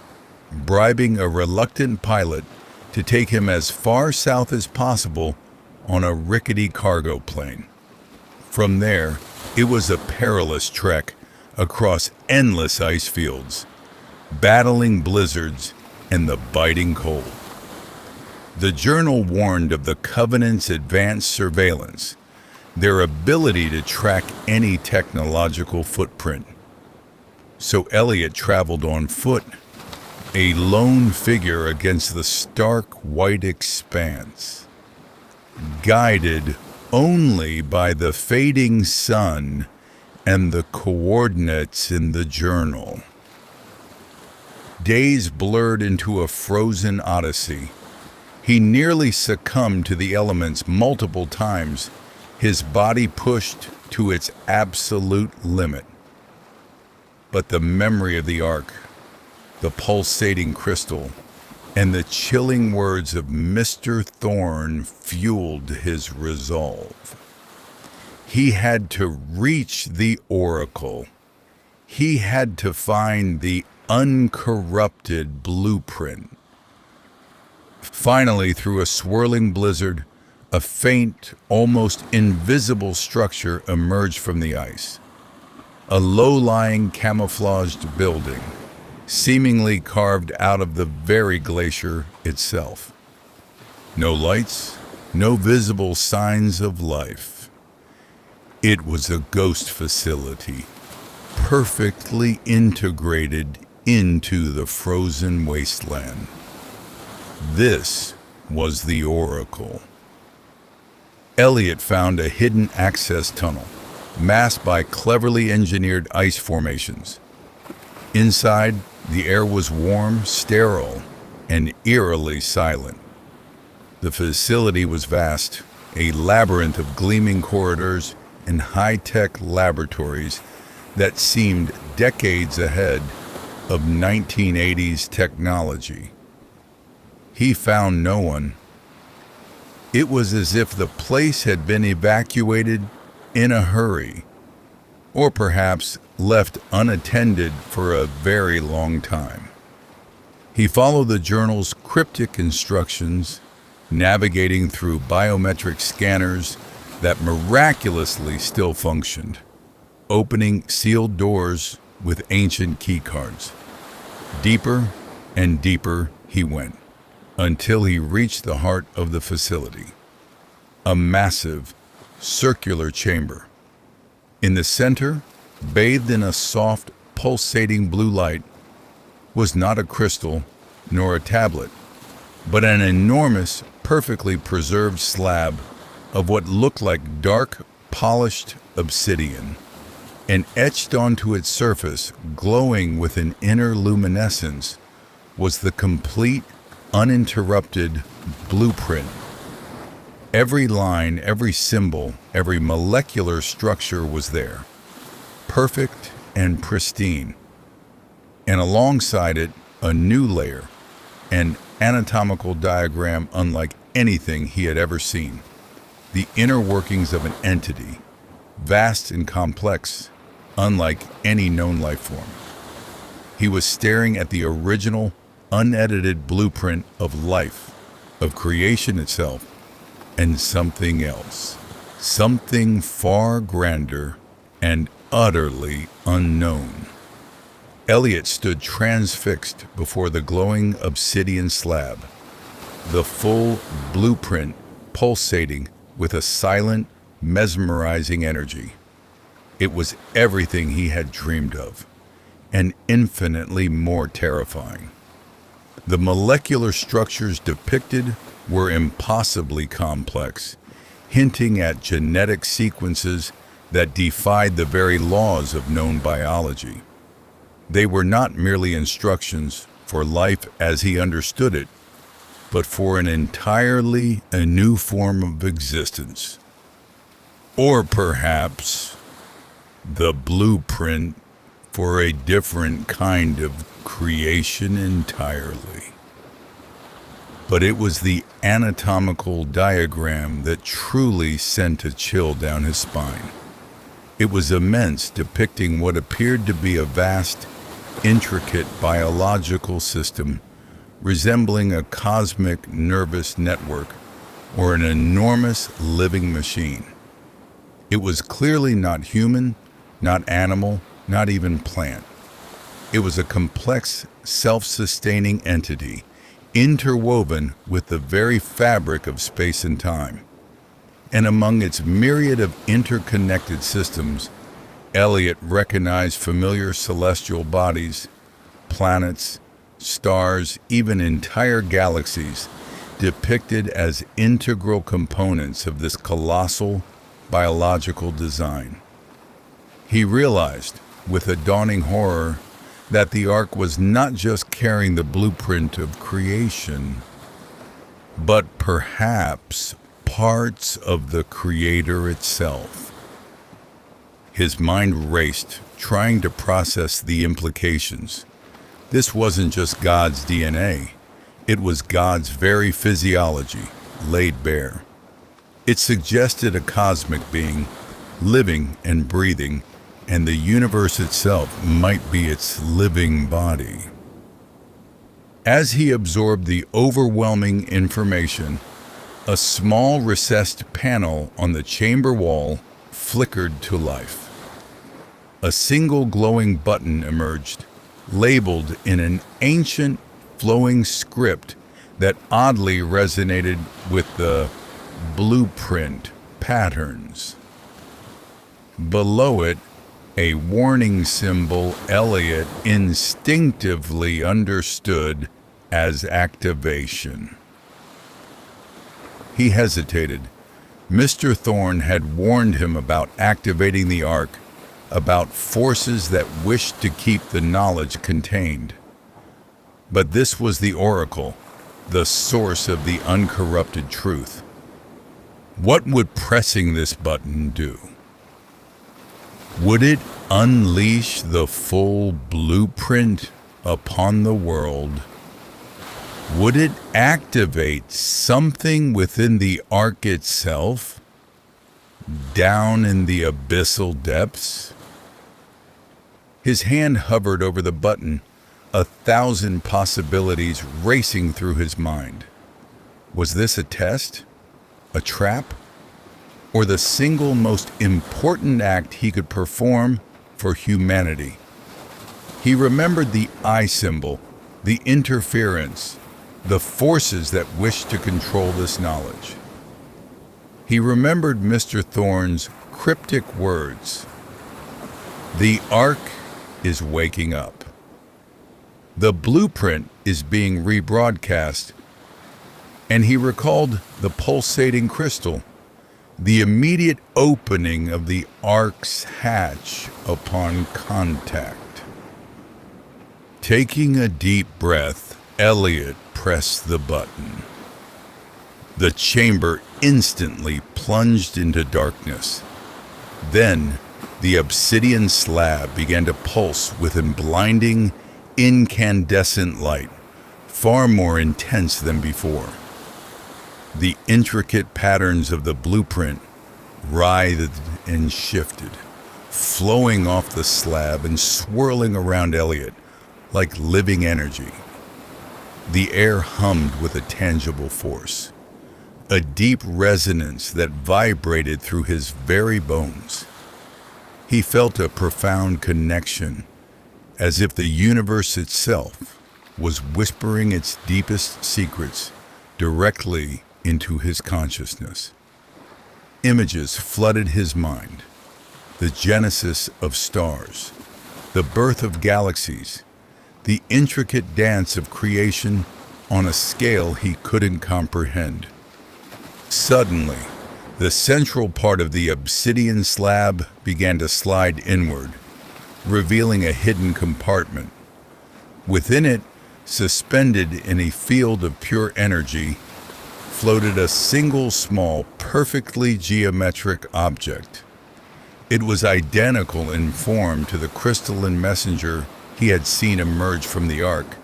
bribing a reluctant pilot to take him as far south as possible on a rickety cargo plane. From there, it was a perilous trek across endless ice fields, battling blizzards and the biting cold. The journal warned of the Covenant's advanced surveillance, their ability to track any technological footprint. So Elliot traveled on foot, a lone figure against the stark white expanse, guided only by the fading sun and the coordinates in the journal. Days blurred into a frozen odyssey. He nearly succumbed to the elements multiple times, his body pushed to its absolute limit. But the memory of the ark, the pulsating crystal, and the chilling words of Mr. Thorne fueled his resolve. He had to reach the oracle. He had to find the uncorrupted blueprint. Finally, through a swirling blizzard, a faint, almost invisible structure emerged from the ice. A low-lying, camouflaged building, seemingly carved out of the very glacier itself. No lights, no visible signs of life. It was a ghost facility, perfectly integrated into the frozen wasteland. This was the Oracle. Elliot found a hidden access tunnel, masked by cleverly engineered ice formations. Inside, the air was warm, sterile, and eerily silent. The facility was vast, a labyrinth of gleaming corridors and high-tech laboratories that seemed decades ahead of 1980s technology. He found no one. It was as if the place had been evacuated in a hurry, or perhaps left unattended for a very long time. He followed the journal's cryptic instructions, navigating through biometric scanners that miraculously still functioned, opening sealed doors with ancient keycards. Deeper and deeper he went, until he reached the heart of the facility. A massive, circular chamber. In the center, bathed in a soft, pulsating blue light, was not a crystal nor a tablet, but an enormous, perfectly preserved slab of what looked like dark, polished obsidian. And etched onto its surface, glowing with an inner luminescence, was the complete, uninterrupted blueprint. Every line, every symbol, every molecular structure was there, perfect and pristine. And alongside it, a new layer, an anatomical diagram unlike anything he had ever seen. The inner workings of an entity, vast and complex, unlike any known life form. He was staring at the original, unedited blueprint of life, of creation itself, and something else, something far grander and utterly unknown. Elliot stood transfixed before the glowing obsidian slab, the full blueprint pulsating with a silent, mesmerizing energy. It was everything he had dreamed of, and infinitely more terrifying. The molecular structures depicted were impossibly complex, hinting at genetic sequences that defied the very laws of known biology. They were not merely instructions for life as he understood it, but for an entirely new form of existence. Or perhaps the blueprint for a different kind of creation entirely. But it was the anatomical diagram that truly sent a chill down his spine. It was immense, depicting what appeared to be a vast, intricate biological system resembling a cosmic nervous network or an enormous living machine. It was clearly not human, not animal, not even plant. It was a complex, self-sustaining entity, interwoven with the very fabric of space and time. And among its myriad of interconnected systems, Elliot recognized familiar celestial bodies, planets, stars, even entire galaxies, depicted as integral components of this colossal biological design. He realized, with a dawning horror, that the Ark was not just carrying the blueprint of creation, but perhaps parts of the Creator itself. His mind raced, trying to process the implications. This wasn't just God's DNA. It was God's very physiology, laid bare. It suggested a cosmic being, living and breathing, and the universe itself might be its living body. As he absorbed the overwhelming information, a small recessed panel on the chamber wall flickered to life. A single glowing button emerged, labeled in an ancient flowing script that oddly resonated with the blueprint patterns. Below it, a warning symbol Elliot instinctively understood as activation. He hesitated. Mr. Thorne had warned him about activating the Ark, about forces that wished to keep the knowledge contained. But this was the oracle, the source of the uncorrupted truth. What would pressing this button do? Would it unleash the full blueprint upon the world? Would it activate something within the Ark itself, down in the abyssal depths? His hand hovered over the button, 1,000 possibilities racing through his mind. Was this a test? A trap? Or the single most important act he could perform for humanity? He remembered the eye symbol, the interference, the forces that wished to control this knowledge. He remembered Mr. Thorne's cryptic words. The Ark is waking up. The blueprint is being rebroadcast. And he recalled the pulsating crystal, the immediate opening of the Ark's hatch upon contact. Taking a deep breath, Elliot pressed the button. The chamber instantly plunged into darkness. Then, the obsidian slab began to pulse with a blinding, incandescent light, far more intense than before. The intricate patterns of the blueprint writhed and shifted, flowing off the slab and swirling around Elliot like living energy. The air hummed with a tangible force, a deep resonance that vibrated through his very bones. He felt a profound connection, as if the universe itself was whispering its deepest secrets directly into his consciousness. Images flooded his mind. The genesis of stars, the birth of galaxies, the intricate dance of creation on a scale he couldn't comprehend. Suddenly, the central part of the obsidian slab began to slide inward, revealing a hidden compartment. Within it, suspended in a field of pure energy, floated a single small, perfectly geometric object. It was identical in form to the crystalline messenger he had seen emerge from the Ark,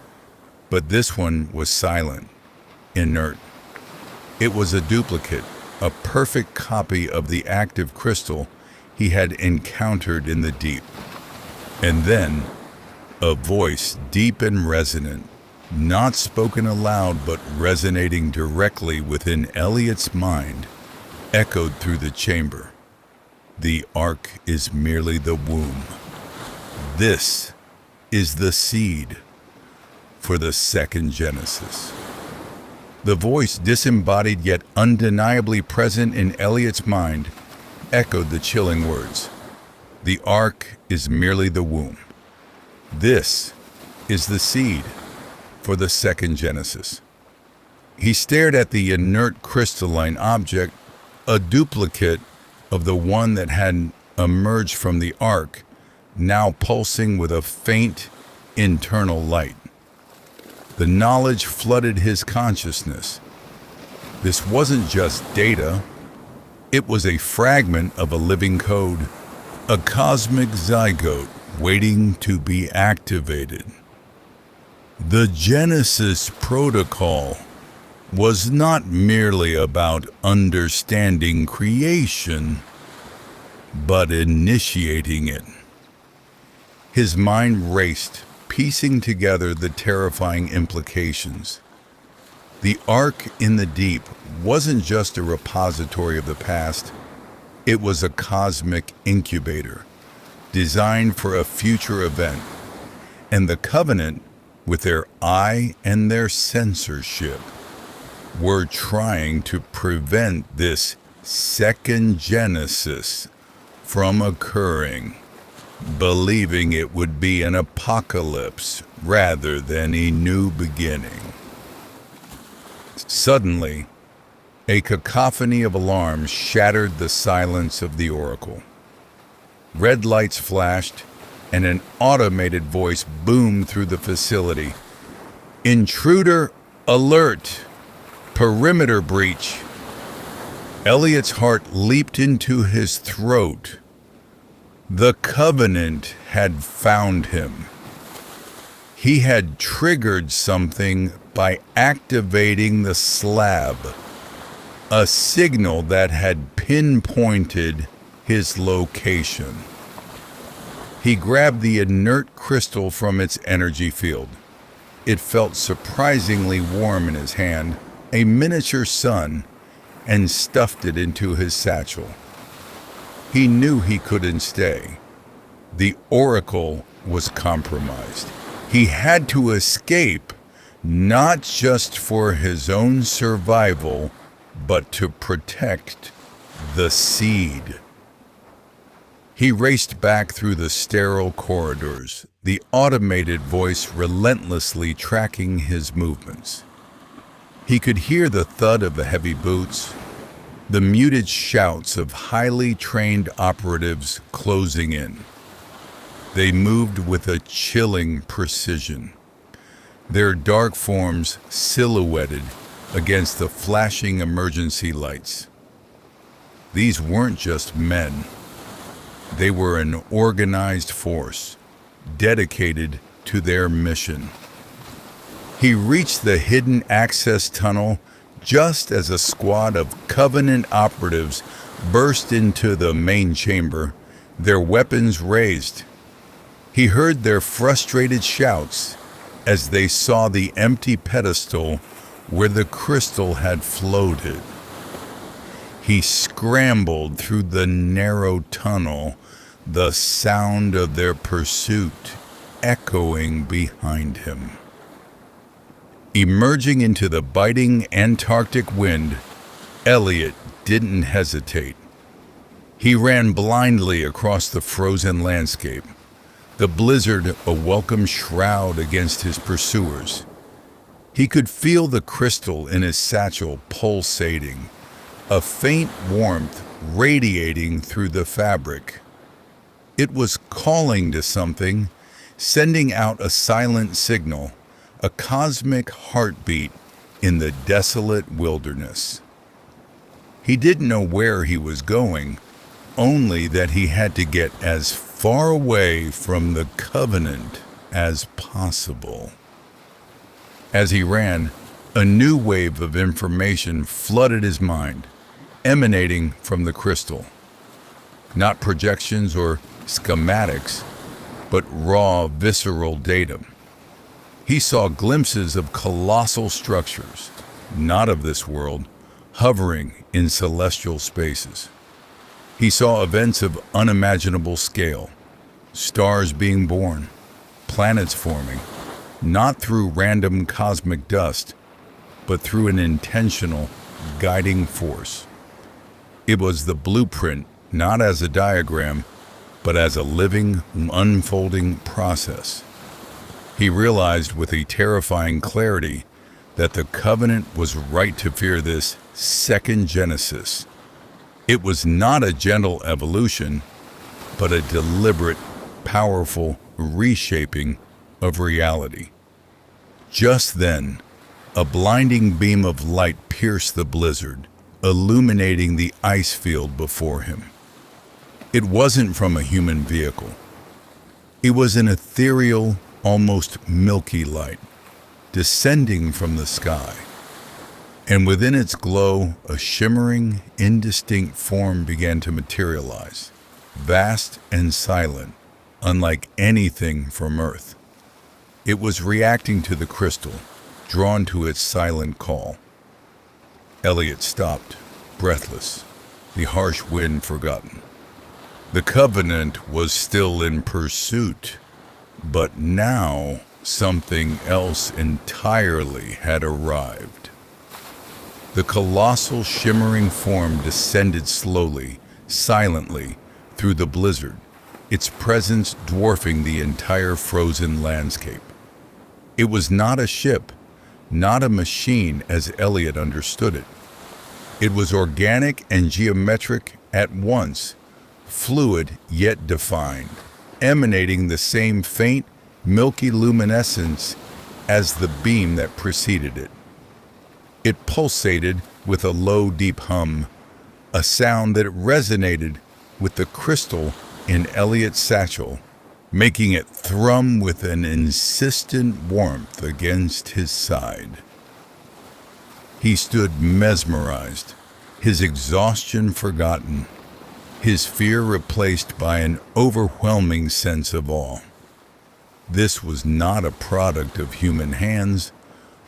but this one was silent, inert. It was a duplicate, a perfect copy of the active crystal he had encountered in the deep. And then, a voice deep and resonant, not spoken aloud but resonating directly within Elliot's mind, echoed through the chamber. The Ark is merely the womb. This is the seed for the second Genesis. The voice, disembodied yet undeniably present in Elliot's mind, echoed the chilling words. The Ark is merely the womb. This is the seed for the second Genesis. He stared at the inert crystalline object, a duplicate of the one that had emerged from the ark, now pulsing with a faint internal light. The knowledge flooded his consciousness. This wasn't just data, it was a fragment of a living code, a cosmic zygote waiting to be activated. The Genesis Protocol was not merely about understanding creation, but initiating it. His mind raced, piecing together the terrifying implications. The Ark in the Deep wasn't just a repository of the past, it was a cosmic incubator, designed for a future event. And the Covenant, with their eye and their censorship, were trying to prevent this second Genesis from occurring, believing it would be an apocalypse rather than a new beginning. Suddenly, a cacophony of alarms shattered the silence of the oracle. Red lights flashed, and an automated voice boomed through the facility. "Intruder alert! Perimeter breach!" Elliot's heart leaped into his throat. The Covenant had found him. He had triggered something by activating the slab, a signal that had pinpointed his location. He grabbed the inert crystal from its energy field. It felt surprisingly warm in his hand, a miniature sun, and stuffed it into his satchel. He knew he couldn't stay. The oracle was compromised. He had to escape, not just for his own survival, but to protect the seed. He raced back through the sterile corridors, the automated voice relentlessly tracking his movements. He could hear the thud of the heavy boots, the muted shouts of highly trained operatives closing in. They moved with a chilling precision, their dark forms silhouetted against the flashing emergency lights. These weren't just men. They were an organized force, dedicated to their mission. He reached the hidden access tunnel just as a squad of Covenant operatives burst into the main chamber, their weapons raised. He heard their frustrated shouts as they saw the empty pedestal where the crystal had floated. He scrambled through the narrow tunnel, the sound of their pursuit echoing behind him. Emerging into the biting Antarctic wind, Elliot didn't hesitate. He ran blindly across the frozen landscape, the blizzard a welcome shroud against his pursuers. He could feel the crystal in his satchel pulsating, a faint warmth radiating through the fabric. It was calling to something, sending out a silent signal, a cosmic heartbeat in the desolate wilderness. He didn't know where he was going, only that he had to get as far away from the Covenant as possible. As he ran, a new wave of information flooded his mind, emanating from the crystal. Not projections or schematics, but raw, visceral data. He saw glimpses of colossal structures, not of this world, hovering in celestial spaces. He saw events of unimaginable scale, stars being born, planets forming, not through random cosmic dust, but through an intentional, guiding force. It was the blueprint, not as a diagram, but as a living, unfolding process. He realized with a terrifying clarity that the Covenant was right to fear this second Genesis. It was not a gentle evolution, but a deliberate, powerful reshaping of reality. Just then, a blinding beam of light pierced the blizzard, illuminating the ice field before him. It wasn't from a human vehicle. It was an ethereal, almost milky light, descending from the sky. And within its glow, a shimmering, indistinct form began to materialize, vast and silent, unlike anything from Earth. It was reacting to the crystal, drawn to its silent call. Elliot stopped, breathless, the harsh wind forgotten. The Covenant was still in pursuit, but now something else entirely had arrived. The colossal shimmering form descended slowly, silently, through the blizzard, its presence dwarfing the entire frozen landscape. It was not a ship, not a machine as Elliot understood it. It was organic and geometric at once, fluid yet defined, emanating the same faint, milky luminescence as the beam that preceded it. It pulsated with a low, deep hum, a sound that resonated with the crystal in Elliot's satchel, making it thrum with an insistent warmth against his side. He stood mesmerized, his exhaustion forgotten, his fear replaced by an overwhelming sense of awe. This was not a product of human hands,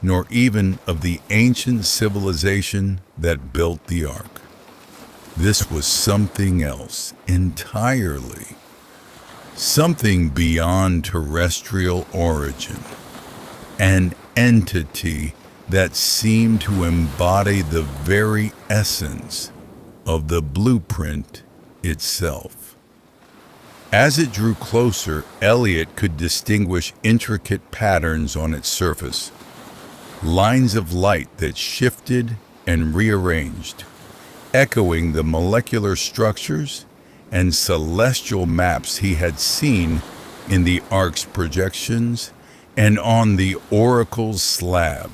nor even of the ancient civilization that built the Ark. This was something else entirely. Something beyond terrestrial origin. An entity that seemed to embody the very essence of the blueprint itself. As it drew closer, Elliot could distinguish intricate patterns on its surface, lines of light that shifted and rearranged, echoing the molecular structures and celestial maps he had seen in the Ark's projections and on the Oracle's slab.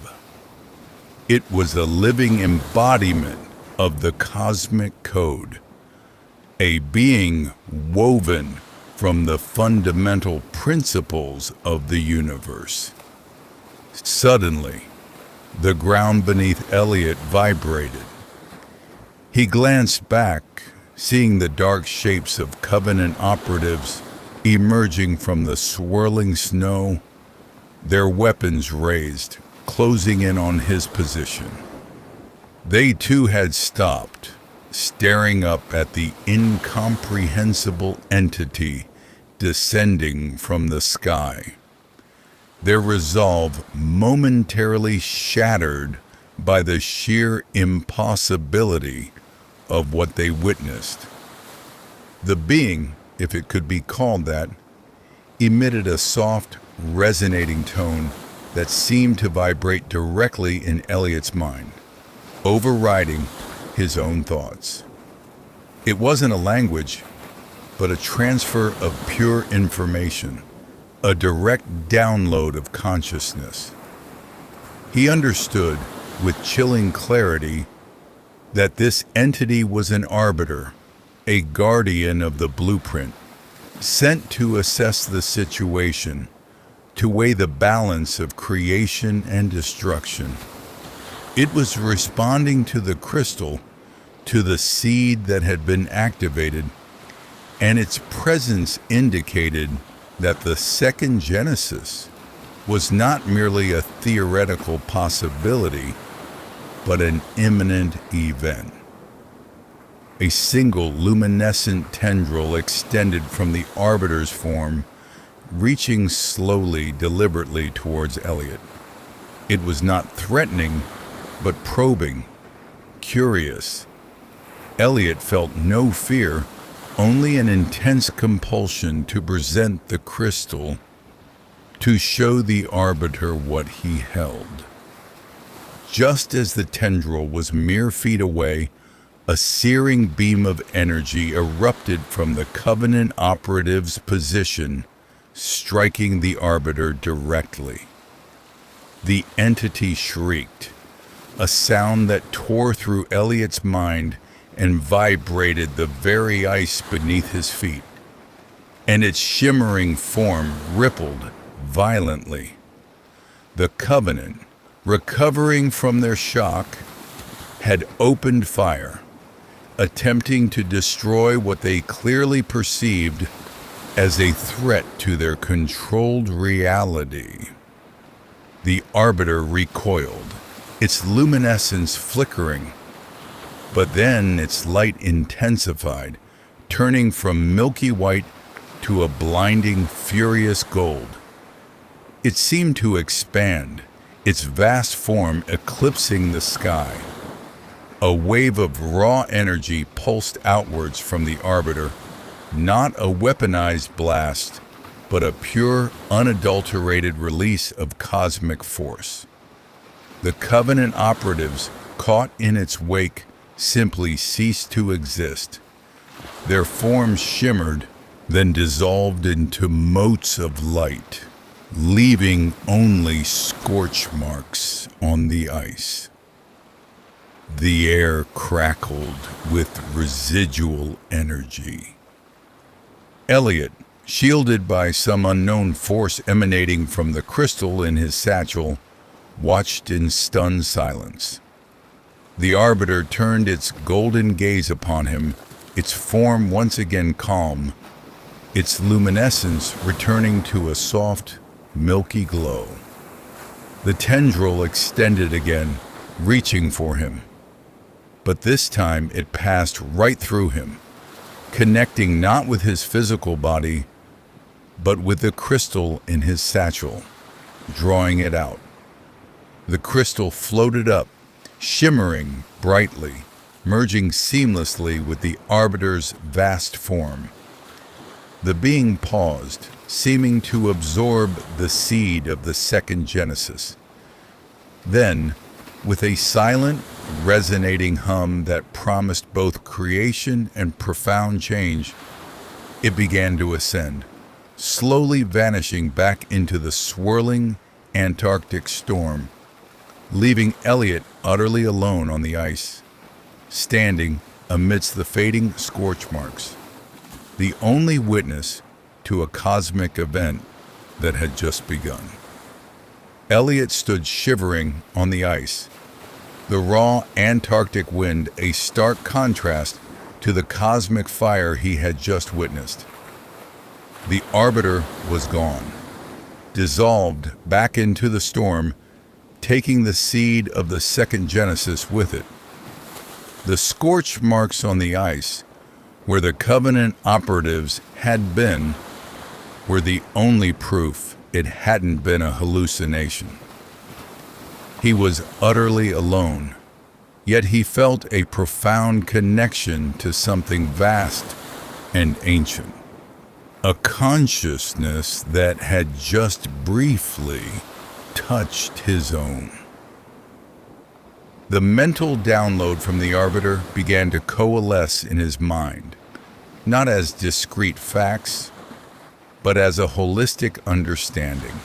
It was a living embodiment of the cosmic code, a being woven from the fundamental principles of the universe. Suddenly, the ground beneath Elliot vibrated. He glanced back, seeing the dark shapes of Covenant operatives emerging from the swirling snow, their weapons raised, closing in on his position. They too had stopped, staring up at the incomprehensible entity descending from the sky, their resolve momentarily shattered by the sheer impossibility of what they witnessed. The being, if it could be called that, emitted a soft, resonating tone that seemed to vibrate directly in Elliot's mind, overriding his own thoughts. It wasn't a language, but a transfer of pure information, a direct download of consciousness. He understood with chilling clarity that this entity was an arbiter, a guardian of the blueprint, sent to assess the situation, to weigh the balance of creation and destruction. It was responding to the crystal, to the seed that had been activated, and its presence indicated that the second Genesis was not merely a theoretical possibility, but an imminent event. A single luminescent tendril extended from the arbiter's form, reaching slowly, deliberately towards Elliot. It was not threatening, but probing, curious. Elliot felt no fear, only an intense compulsion to present the crystal to show the arbiter what he held. Just as the tendril was mere feet away, a searing beam of energy erupted from the Covenant operative's position, striking the arbiter directly. The entity shrieked, a sound that tore through Elliot's mind and vibrated the very ice beneath his feet, and its shimmering form rippled violently. The Covenant, recovering from their shock, had opened fire, attempting to destroy what they clearly perceived as a threat to their controlled reality. The arbiter recoiled, its luminescence flickering, but then its light intensified, turning from milky white to a blinding, furious gold. It seemed to expand, its vast form eclipsing the sky. A wave of raw energy pulsed outwards from the arbiter, not a weaponized blast, but a pure, unadulterated release of cosmic force. The Covenant operatives, caught in its wake, simply ceased to exist. Their forms shimmered, then dissolved into motes of light, leaving only scorch marks on the ice. The air crackled with residual energy. Elliot, shielded by some unknown force emanating from the crystal in his satchel, watched in stunned silence. The arbiter turned its golden gaze upon him, its form once again calm, its luminescence returning to a soft, milky glow. The tendril extended again, reaching for him. But this time it passed right through him, connecting not with his physical body, but with the crystal in his satchel, drawing it out. The crystal floated up, shimmering brightly, merging seamlessly with the arbiter's vast form. The being paused, seeming to absorb the seed of the second Genesis. Then, with a silent, resonating hum that promised both creation and profound change, it began to ascend, slowly vanishing back into the swirling Antarctic storm, leaving Elliot utterly alone on the ice, standing amidst the fading scorch marks, the only witness to a cosmic event that had just begun. Elliot stood shivering on the ice, the raw Antarctic wind a stark contrast to the cosmic fire he had just witnessed. The arbiter was gone, dissolved back into the storm, taking the seed of the second Genesis with it. The scorch marks on the ice, where the Covenant operatives had been, were the only proof it hadn't been a hallucination. He was utterly alone, yet he felt a profound connection to something vast and ancient, a consciousness that had just briefly touched his own. The mental download from the arbiter began to coalesce in his mind, not as discrete facts, but as a holistic understanding.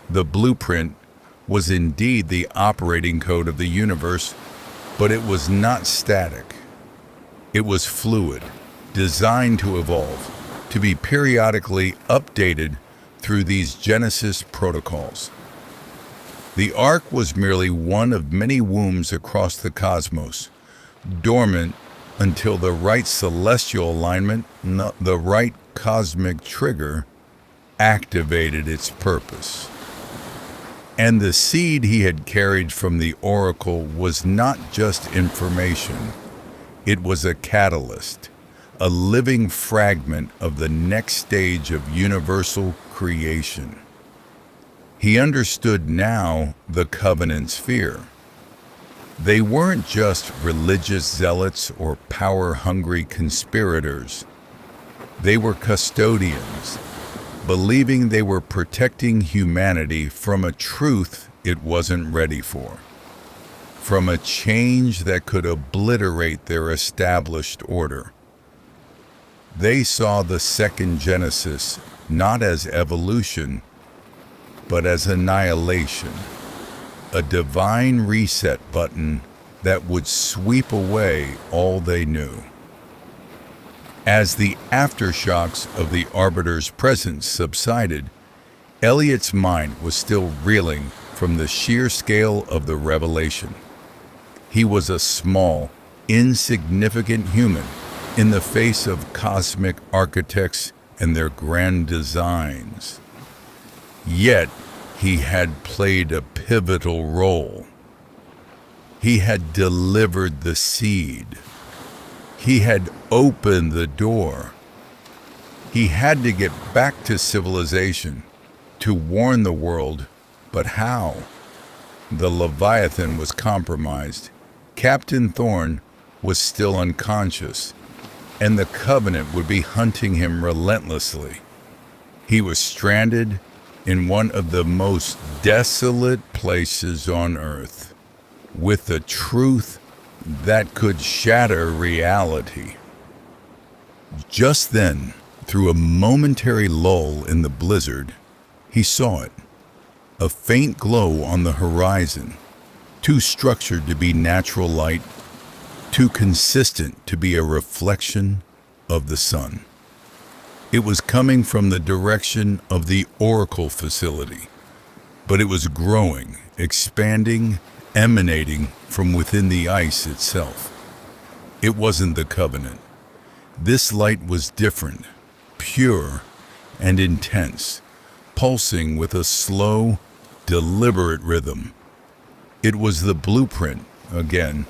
The blueprint was indeed the operating code of the universe, but it was not static. It was fluid, designed to evolve, to be periodically updated through these Genesis protocols. The Ark was merely one of many wombs across the cosmos, dormant until the right celestial alignment, the right cosmic trigger, activated its purpose. And the seed he had carried from the oracle was not just information. It was a catalyst, a living fragment of the next stage of universal creation. He understood now the Covenant's fear. They weren't just religious zealots or power-hungry conspirators. They were custodians, believing they were protecting humanity from a truth it wasn't ready for, from a change that could obliterate their established order. They saw the second Genesis not as evolution, but as annihilation, a divine reset button that would sweep away all they knew. As the aftershocks of the Arbiter's presence subsided, Elliot's mind was still reeling from the sheer scale of the revelation. He was a small, insignificant human in the face of cosmic architects and their grand designs. Yet, he had played a pivotal role. He had delivered the seed. He had opened the door. He had to get back to civilization, to warn the world, but how? The Leviathan was compromised. Captain Thorne was still unconscious, and the Covenant would be hunting him relentlessly. He was stranded in one of the most desolate places on Earth, with a truth that could shatter reality. Just then, through a momentary lull in the blizzard, he saw it. A faint glow on the horizon, too structured to be natural light, too consistent to be a reflection of the sun. It was coming from the direction of the Oracle facility, but it was growing, expanding, emanating from within the ice itself. It wasn't the Covenant. This light was different, pure, and intense, pulsing with a slow, deliberate rhythm. It was the blueprint again,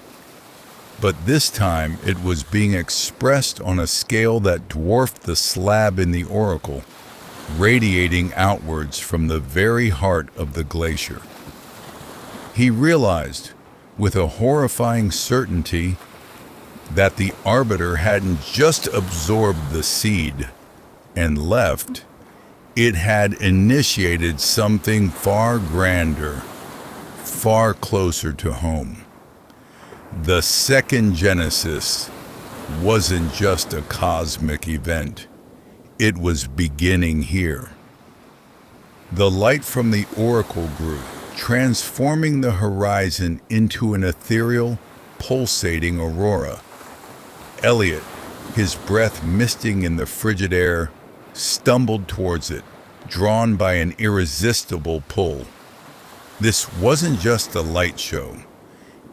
but this time it was being expressed on a scale that dwarfed the slab in the Oracle, radiating outwards from the very heart of the glacier. He realized, with a horrifying certainty, that the Arbiter hadn't just absorbed the seed and left. It had initiated something far grander, far closer to home. The second Genesis wasn't just a cosmic event. It was beginning here. The light from the Oracle grew, transforming the horizon into an ethereal, pulsating aurora. Elliot, his breath misting in the frigid air, stumbled towards it, drawn by an irresistible pull. This wasn't just a light show.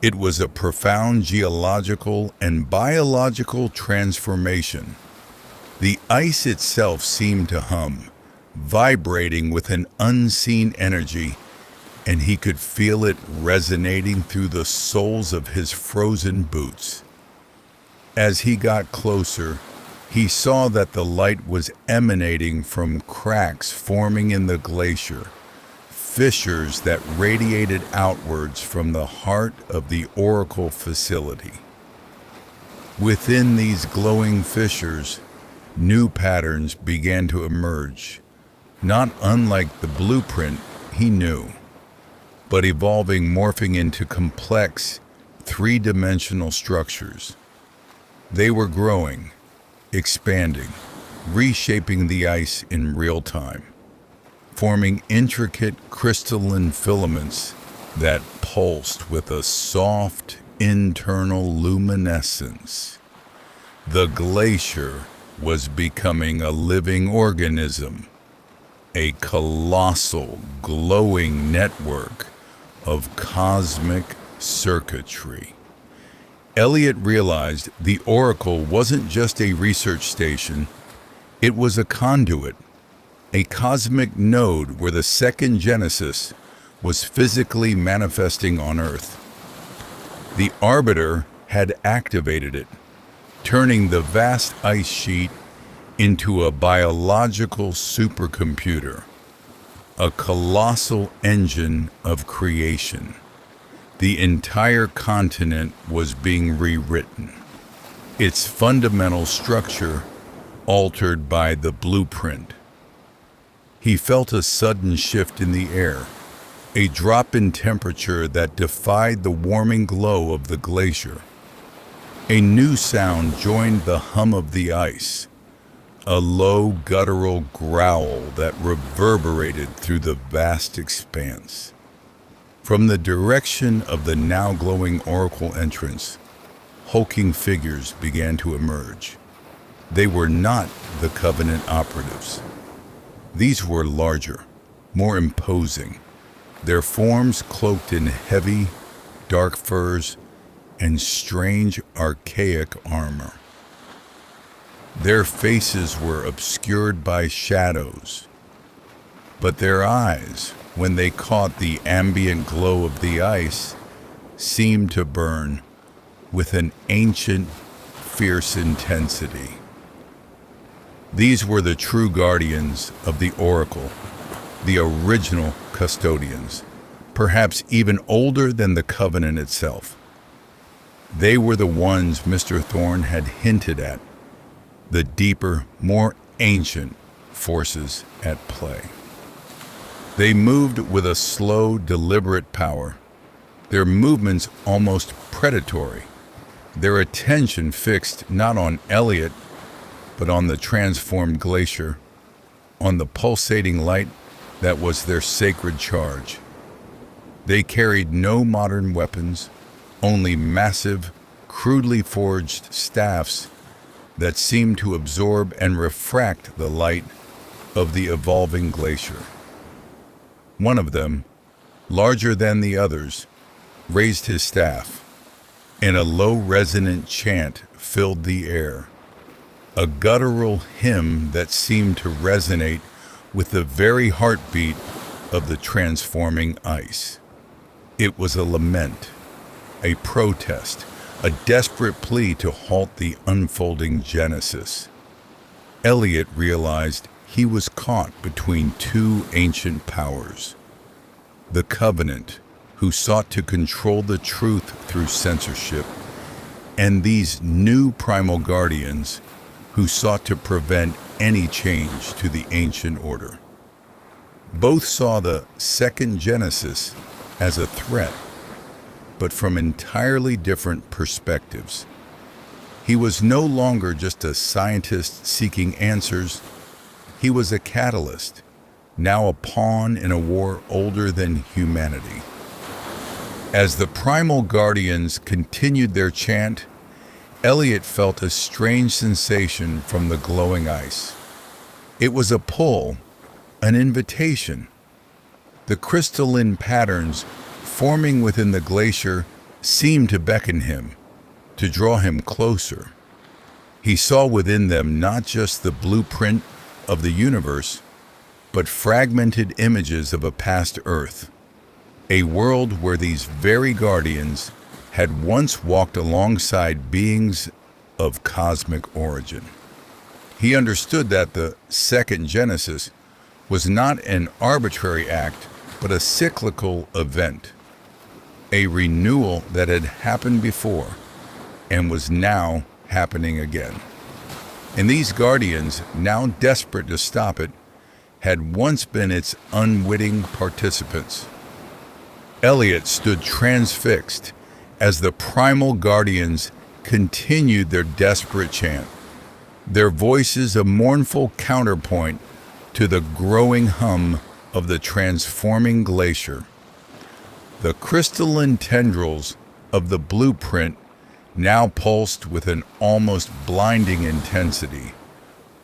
It was a profound geological and biological transformation. The ice itself seemed to hum, vibrating with an unseen energy, and he could feel it resonating through the soles of his frozen boots. As he got closer, he saw that the light was emanating from cracks forming in the glacier, fissures that radiated outwards from the heart of the Oracle facility. Within these glowing fissures, new patterns began to emerge, not unlike the blueprint he knew, but evolving, morphing into complex, three-dimensional structures. They were growing, expanding, reshaping the ice in real time, forming intricate crystalline filaments that pulsed with a soft internal luminescence. The glacier was becoming a living organism, a colossal glowing network of cosmic circuitry. Elliot realized the Oracle wasn't just a research station, it was a conduit, a cosmic node where the second Genesis was physically manifesting on Earth. The Arbiter had activated it, turning the vast ice sheet into a biological supercomputer, a colossal engine of creation. The entire continent was being rewritten, its fundamental structure altered by the blueprint. He felt a sudden shift in the air, a drop in temperature that defied the warming glow of the glacier. A new sound joined the hum of the ice, a low guttural growl that reverberated through the vast expanse. From the direction of the now glowing oracle entrance, hulking figures began to emerge. They were not the Covenant operatives. These were larger, more imposing, their forms cloaked in heavy, dark furs and strange, archaic armor. Their faces were obscured by shadows, but their eyes, when they caught the ambient glow of the ice, seemed to burn with an ancient, fierce intensity. These were the true guardians of the Oracle, the original custodians, perhaps even older than the Covenant itself. They were the ones Mr. Thorne had hinted at, the deeper, more ancient forces at play. They moved with a slow, deliberate power, their movements almost predatory, their attention fixed not on Elliot, but on the transformed glacier, on the pulsating light that was their sacred charge. They carried no modern weapons, only massive, crudely forged staffs that seemed to absorb and refract the light of the evolving glacier. One of them, larger than the others, raised his staff, and a low resonant chant filled the air, a guttural hymn that seemed to resonate with the very heartbeat of the transforming ice. It was a lament, a protest, a desperate plea to halt the unfolding genesis. Elliot realized he was caught between two ancient powers. The Covenant, who sought to control the truth through censorship, and these new primal guardians who sought to prevent any change to the ancient order. Both saw the second Genesis as a threat, but from entirely different perspectives. He was no longer just a scientist seeking answers. He was a catalyst, now a pawn in a war older than humanity. As the primal guardians continued their chant, Elliot felt a strange sensation from the glowing ice. It was a pull, an invitation. The crystalline patterns forming within the glacier seemed to beckon him, to draw him closer. He saw within them not just the blueprint of the universe, but fragmented images of a past Earth, a world where these very guardians had once walked alongside beings of cosmic origin. He understood that the second Genesis was not an arbitrary act, but a cyclical event, a renewal that had happened before and was now happening again. And these guardians, now desperate to stop it, had once been its unwitting participants. Elliot stood transfixed as the primal guardians continued their desperate chant, their voices a mournful counterpoint to the growing hum of the transforming glacier. The crystalline tendrils of the blueprint now pulsed with an almost blinding intensity,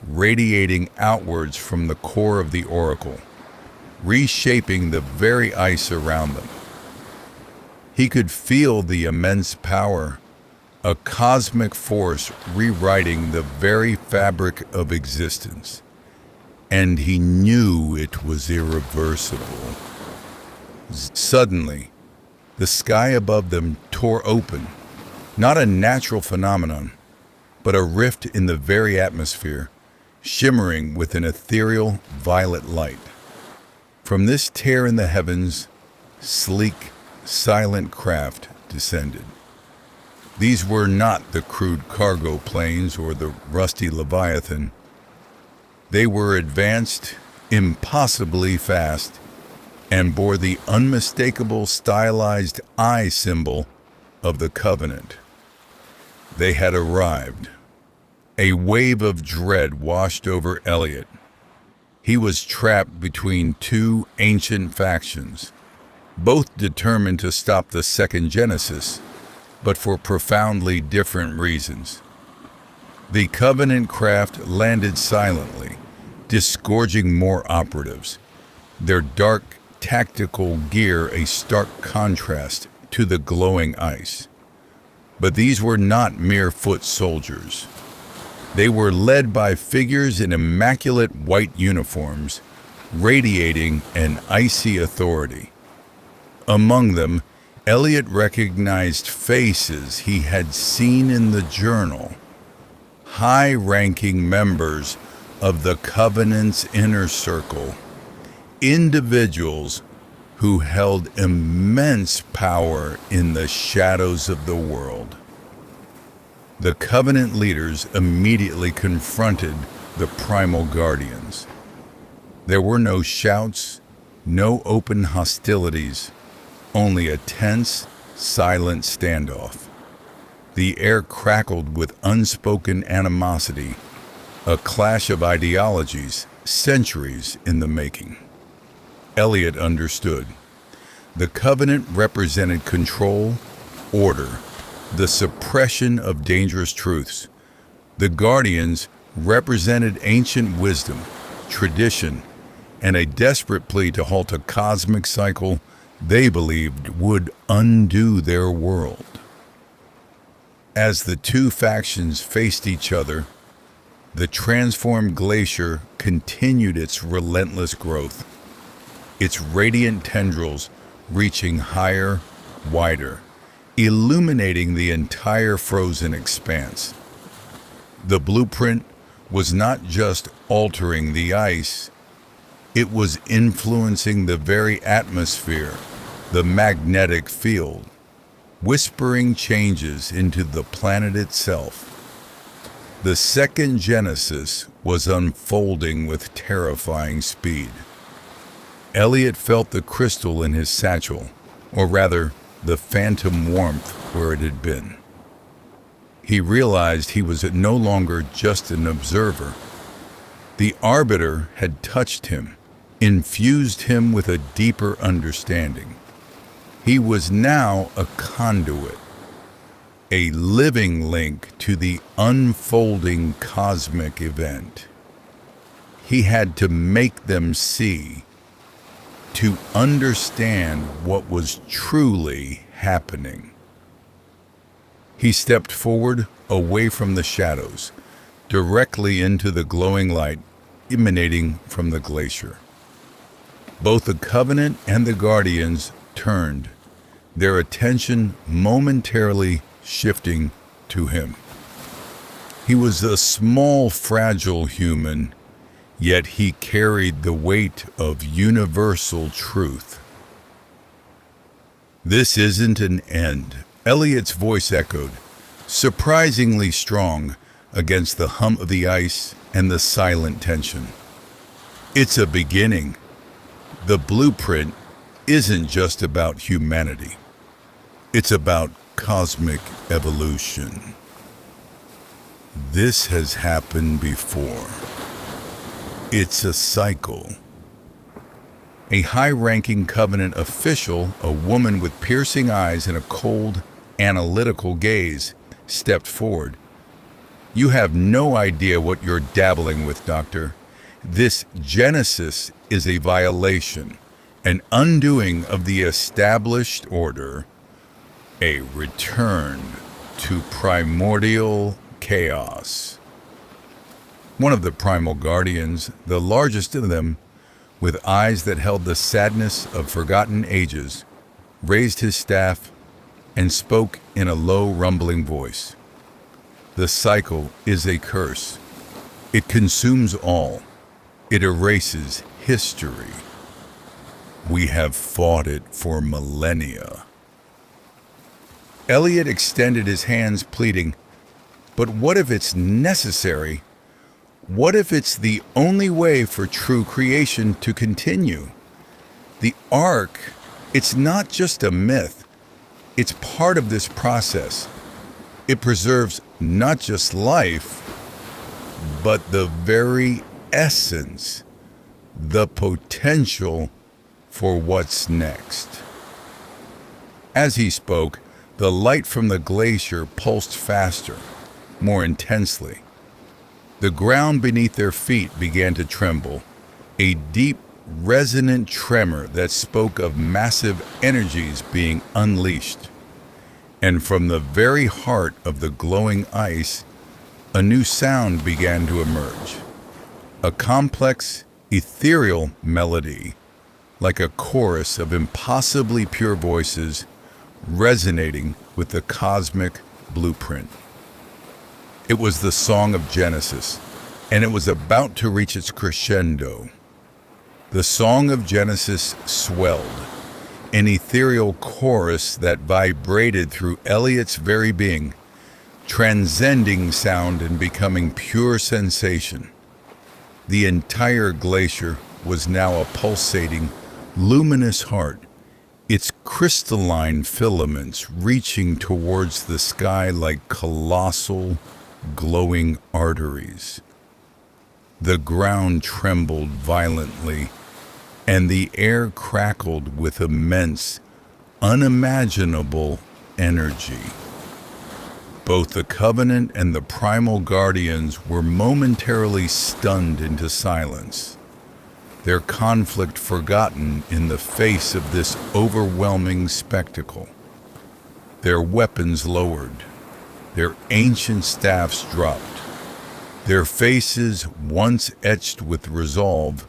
radiating outwards from the core of the oracle, reshaping the very ice around them. He could feel the immense power, a cosmic force rewriting the very fabric of existence, and he knew it was irreversible. Suddenly, the sky above them tore open, not a natural phenomenon, but a rift in the very atmosphere, shimmering with an ethereal violet light. From this tear in the heavens, sleek, silent craft descended. These were not the crude cargo planes or the rusty Leviathan. They were advanced, impossibly fast, and bore the unmistakable stylized eye symbol of the Covenant. They had arrived. A wave of dread washed over Elliot. He was trapped between two ancient factions, both determined to stop the Second Genesis, but for profoundly different reasons. The Covenant craft landed silently, disgorging more operatives, their dark tactical gear a stark contrast to the glowing ice. But these were not mere foot soldiers. They were led by figures in immaculate white uniforms, radiating an icy authority. Among them, Elliot recognized faces he had seen in the journal, high-ranking members of the Covenant's inner circle, individuals who held immense power in the shadows of the world. The Covenant leaders immediately confronted the primal guardians. There were no shouts, no open hostilities, only a tense, silent standoff. The air crackled with unspoken animosity, a clash of ideologies, centuries in the making. Elliot understood. The Covenant represented control, order, the suppression of dangerous truths. The Guardians represented ancient wisdom, tradition, and a desperate plea to halt a cosmic cycle they believed would undo their world. As the two factions faced each other, the transformed glacier continued its relentless growth, its radiant tendrils reaching higher, wider, illuminating the entire frozen expanse. The blueprint was not just altering the ice, it was influencing the very atmosphere, the magnetic field, whispering changes into the planet itself. The Second Genesis was unfolding with terrifying speed. Elliot felt the crystal in his satchel, or rather, the phantom warmth where it had been. He realized he was no longer just an observer. The Arbiter had touched him, infused him with a deeper understanding. He was now a conduit, a living link to the unfolding cosmic event. He had to make them see, to understand what was truly happening. He stepped forward, away from the shadows, directly into the glowing light emanating from the glacier. Both the Covenant and the Guardians turned, their attention momentarily shifting to him. He was a small, fragile human, yet he carried the weight of universal truth. "This isn't an end," Elliot's voice echoed, surprisingly strong against the hum of the ice and the silent tension. "It's a beginning. The blueprint isn't just about humanity. It's about cosmic evolution. This has happened before. It's a cycle." A high-ranking Covenant official, a woman with piercing eyes and a cold, analytical gaze, stepped forward. "You have no idea what you're dabbling with, Doctor. This Genesis is a violation, an undoing of the established order, a return to primordial chaos." One of the primal guardians, the largest of them, with eyes that held the sadness of forgotten ages, raised his staff and spoke in a low, rumbling voice. "The cycle is a curse. It consumes all. It erases history. We have fought it for millennia." Elliot extended his hands, pleading, "But what if it's necessary? What if it's the only way for true creation to continue? The ark, it's not just a myth, it's part of this process. It preserves not just life, but the very essence, the potential for what's next. As he spoke, the light from the glacier pulsed faster, more intensely. The ground beneath their feet began to tremble, a deep, resonant tremor that spoke of massive energies being unleashed. And from the very heart of the glowing ice, a new sound began to emerge. A complex, ethereal melody, like a chorus of impossibly pure voices resonating with the cosmic blueprint. It was the Song of Genesis, and it was about to reach its crescendo. The Song of Genesis swelled, an ethereal chorus that vibrated through Elliot's very being, transcending sound and becoming pure sensation. The entire glacier was now a pulsating, luminous heart, its crystalline filaments reaching towards the sky like colossal, glowing arteries. The ground trembled violently, and the air crackled with immense, unimaginable energy. Both the Covenant and the Primal Guardians were momentarily stunned into silence, their conflict forgotten in the face of this overwhelming spectacle. Their weapons lowered, their ancient staffs dropped. Their faces, once etched with resolve,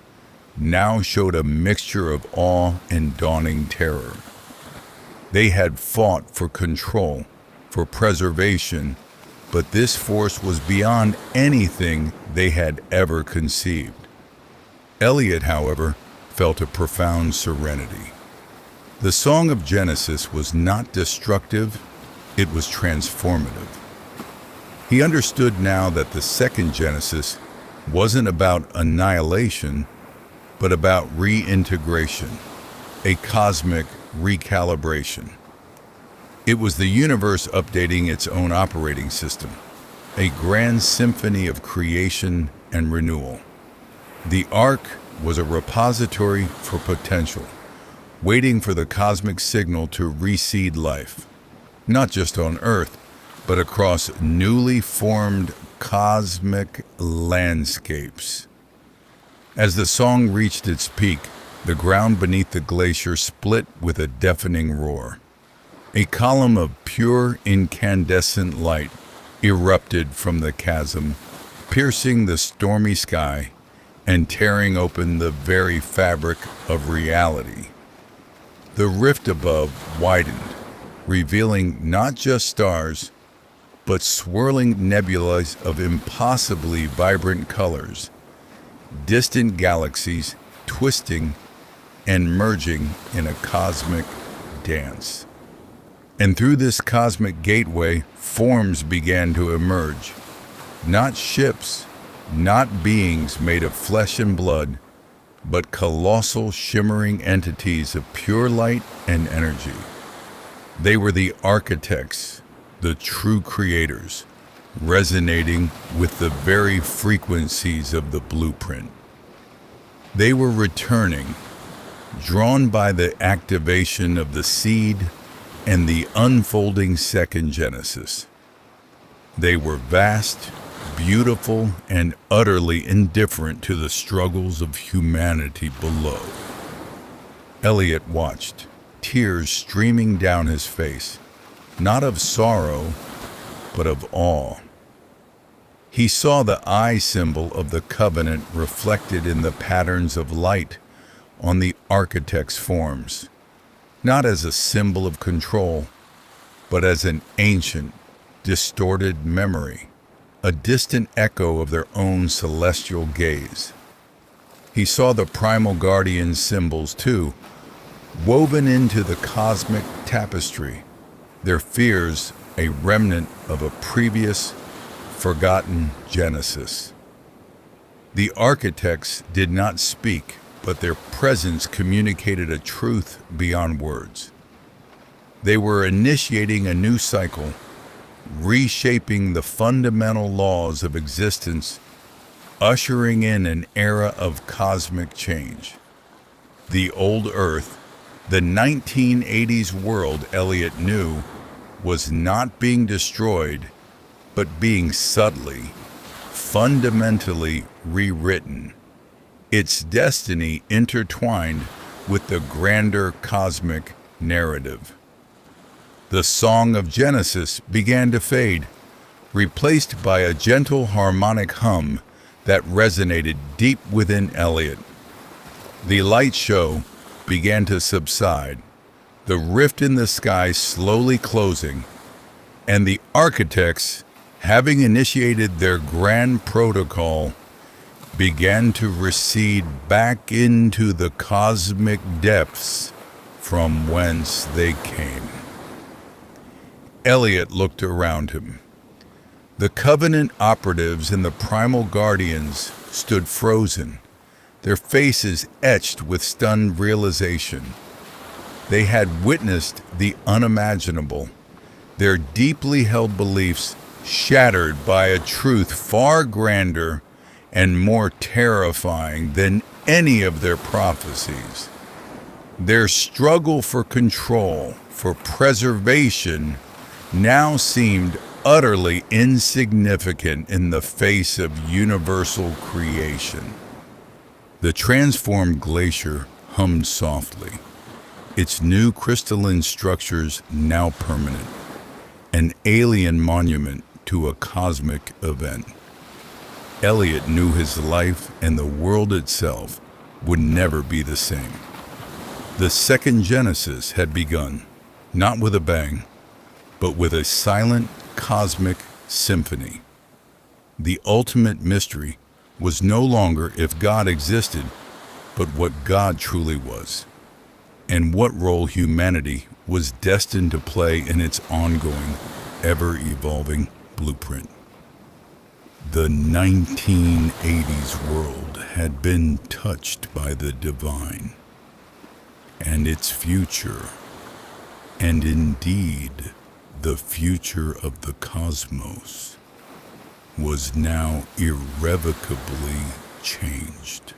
now showed a mixture of awe and dawning terror. They had fought for control, for preservation, but this force was beyond anything they had ever conceived. Elliot, however, felt a profound serenity. The Song of Genesis was not destructive, it was transformative. He understood now that the second Genesis wasn't about annihilation, but about reintegration, a cosmic recalibration. It was the universe updating its own operating system, a grand symphony of creation and renewal. The Ark was a repository for potential, waiting for the cosmic signal to reseed life, not just on Earth, but across newly formed cosmic landscapes. As the song reached its peak, the ground beneath the glacier split with a deafening roar. A column of pure incandescent light erupted from the chasm, piercing the stormy sky and tearing open the very fabric of reality. The rift above widened, revealing not just stars, but swirling nebulas of impossibly vibrant colors, distant galaxies twisting and merging in a cosmic dance. And through this cosmic gateway, forms began to emerge. Not ships, not beings made of flesh and blood, but colossal shimmering entities of pure light and energy. They were the architects, the true creators, resonating with the very frequencies of the blueprint. They were returning, drawn by the activation of the seed and the unfolding second Genesis. They were vast, beautiful, and utterly indifferent to the struggles of humanity below. Elliot watched, tears streaming down his face, not of sorrow, but of awe. He saw the eye symbol of the covenant reflected in the patterns of light on the architect's forms, not as a symbol of control, but as an ancient, distorted memory, a distant echo of their own celestial gaze. He saw the primal guardian symbols too, woven into the cosmic tapestry, their fears a remnant of a previous, forgotten Genesis. The architects did not speak, but their presence communicated a truth beyond words. They were initiating a new cycle, reshaping the fundamental laws of existence, ushering in an era of cosmic change. The old Earth, the 1980s world Elliot knew, was not being destroyed, but being subtly, fundamentally rewritten, its destiny intertwined with the grander cosmic narrative. The song of Genesis began to fade, replaced by a gentle harmonic hum that resonated deep within Elliot. The light show began to subside, the rift in the sky slowly closing, and the architects, having initiated their grand protocol, began to recede back into the cosmic depths from whence they came. Elliot looked around him. The Covenant operatives and the Primal Guardians stood frozen, their faces etched with stunned realization. They had witnessed the unimaginable, their deeply held beliefs shattered by a truth far grander and more terrifying than any of their prophecies. Their struggle for control, for preservation, now seemed utterly insignificant in the face of universal creation. The transformed glacier hummed softly, its new crystalline structures now permanent, an alien monument to a cosmic event. Elliot knew his life and the world itself would never be the same. The second Genesis had begun, not with a bang, but with a silent cosmic symphony. The ultimate mystery was no longer if God existed, but what God truly was, and what role humanity was destined to play in its ongoing, ever-evolving blueprint. The 1980s world had been touched by the divine, and its future, and indeed the future of the cosmos, was now irrevocably changed.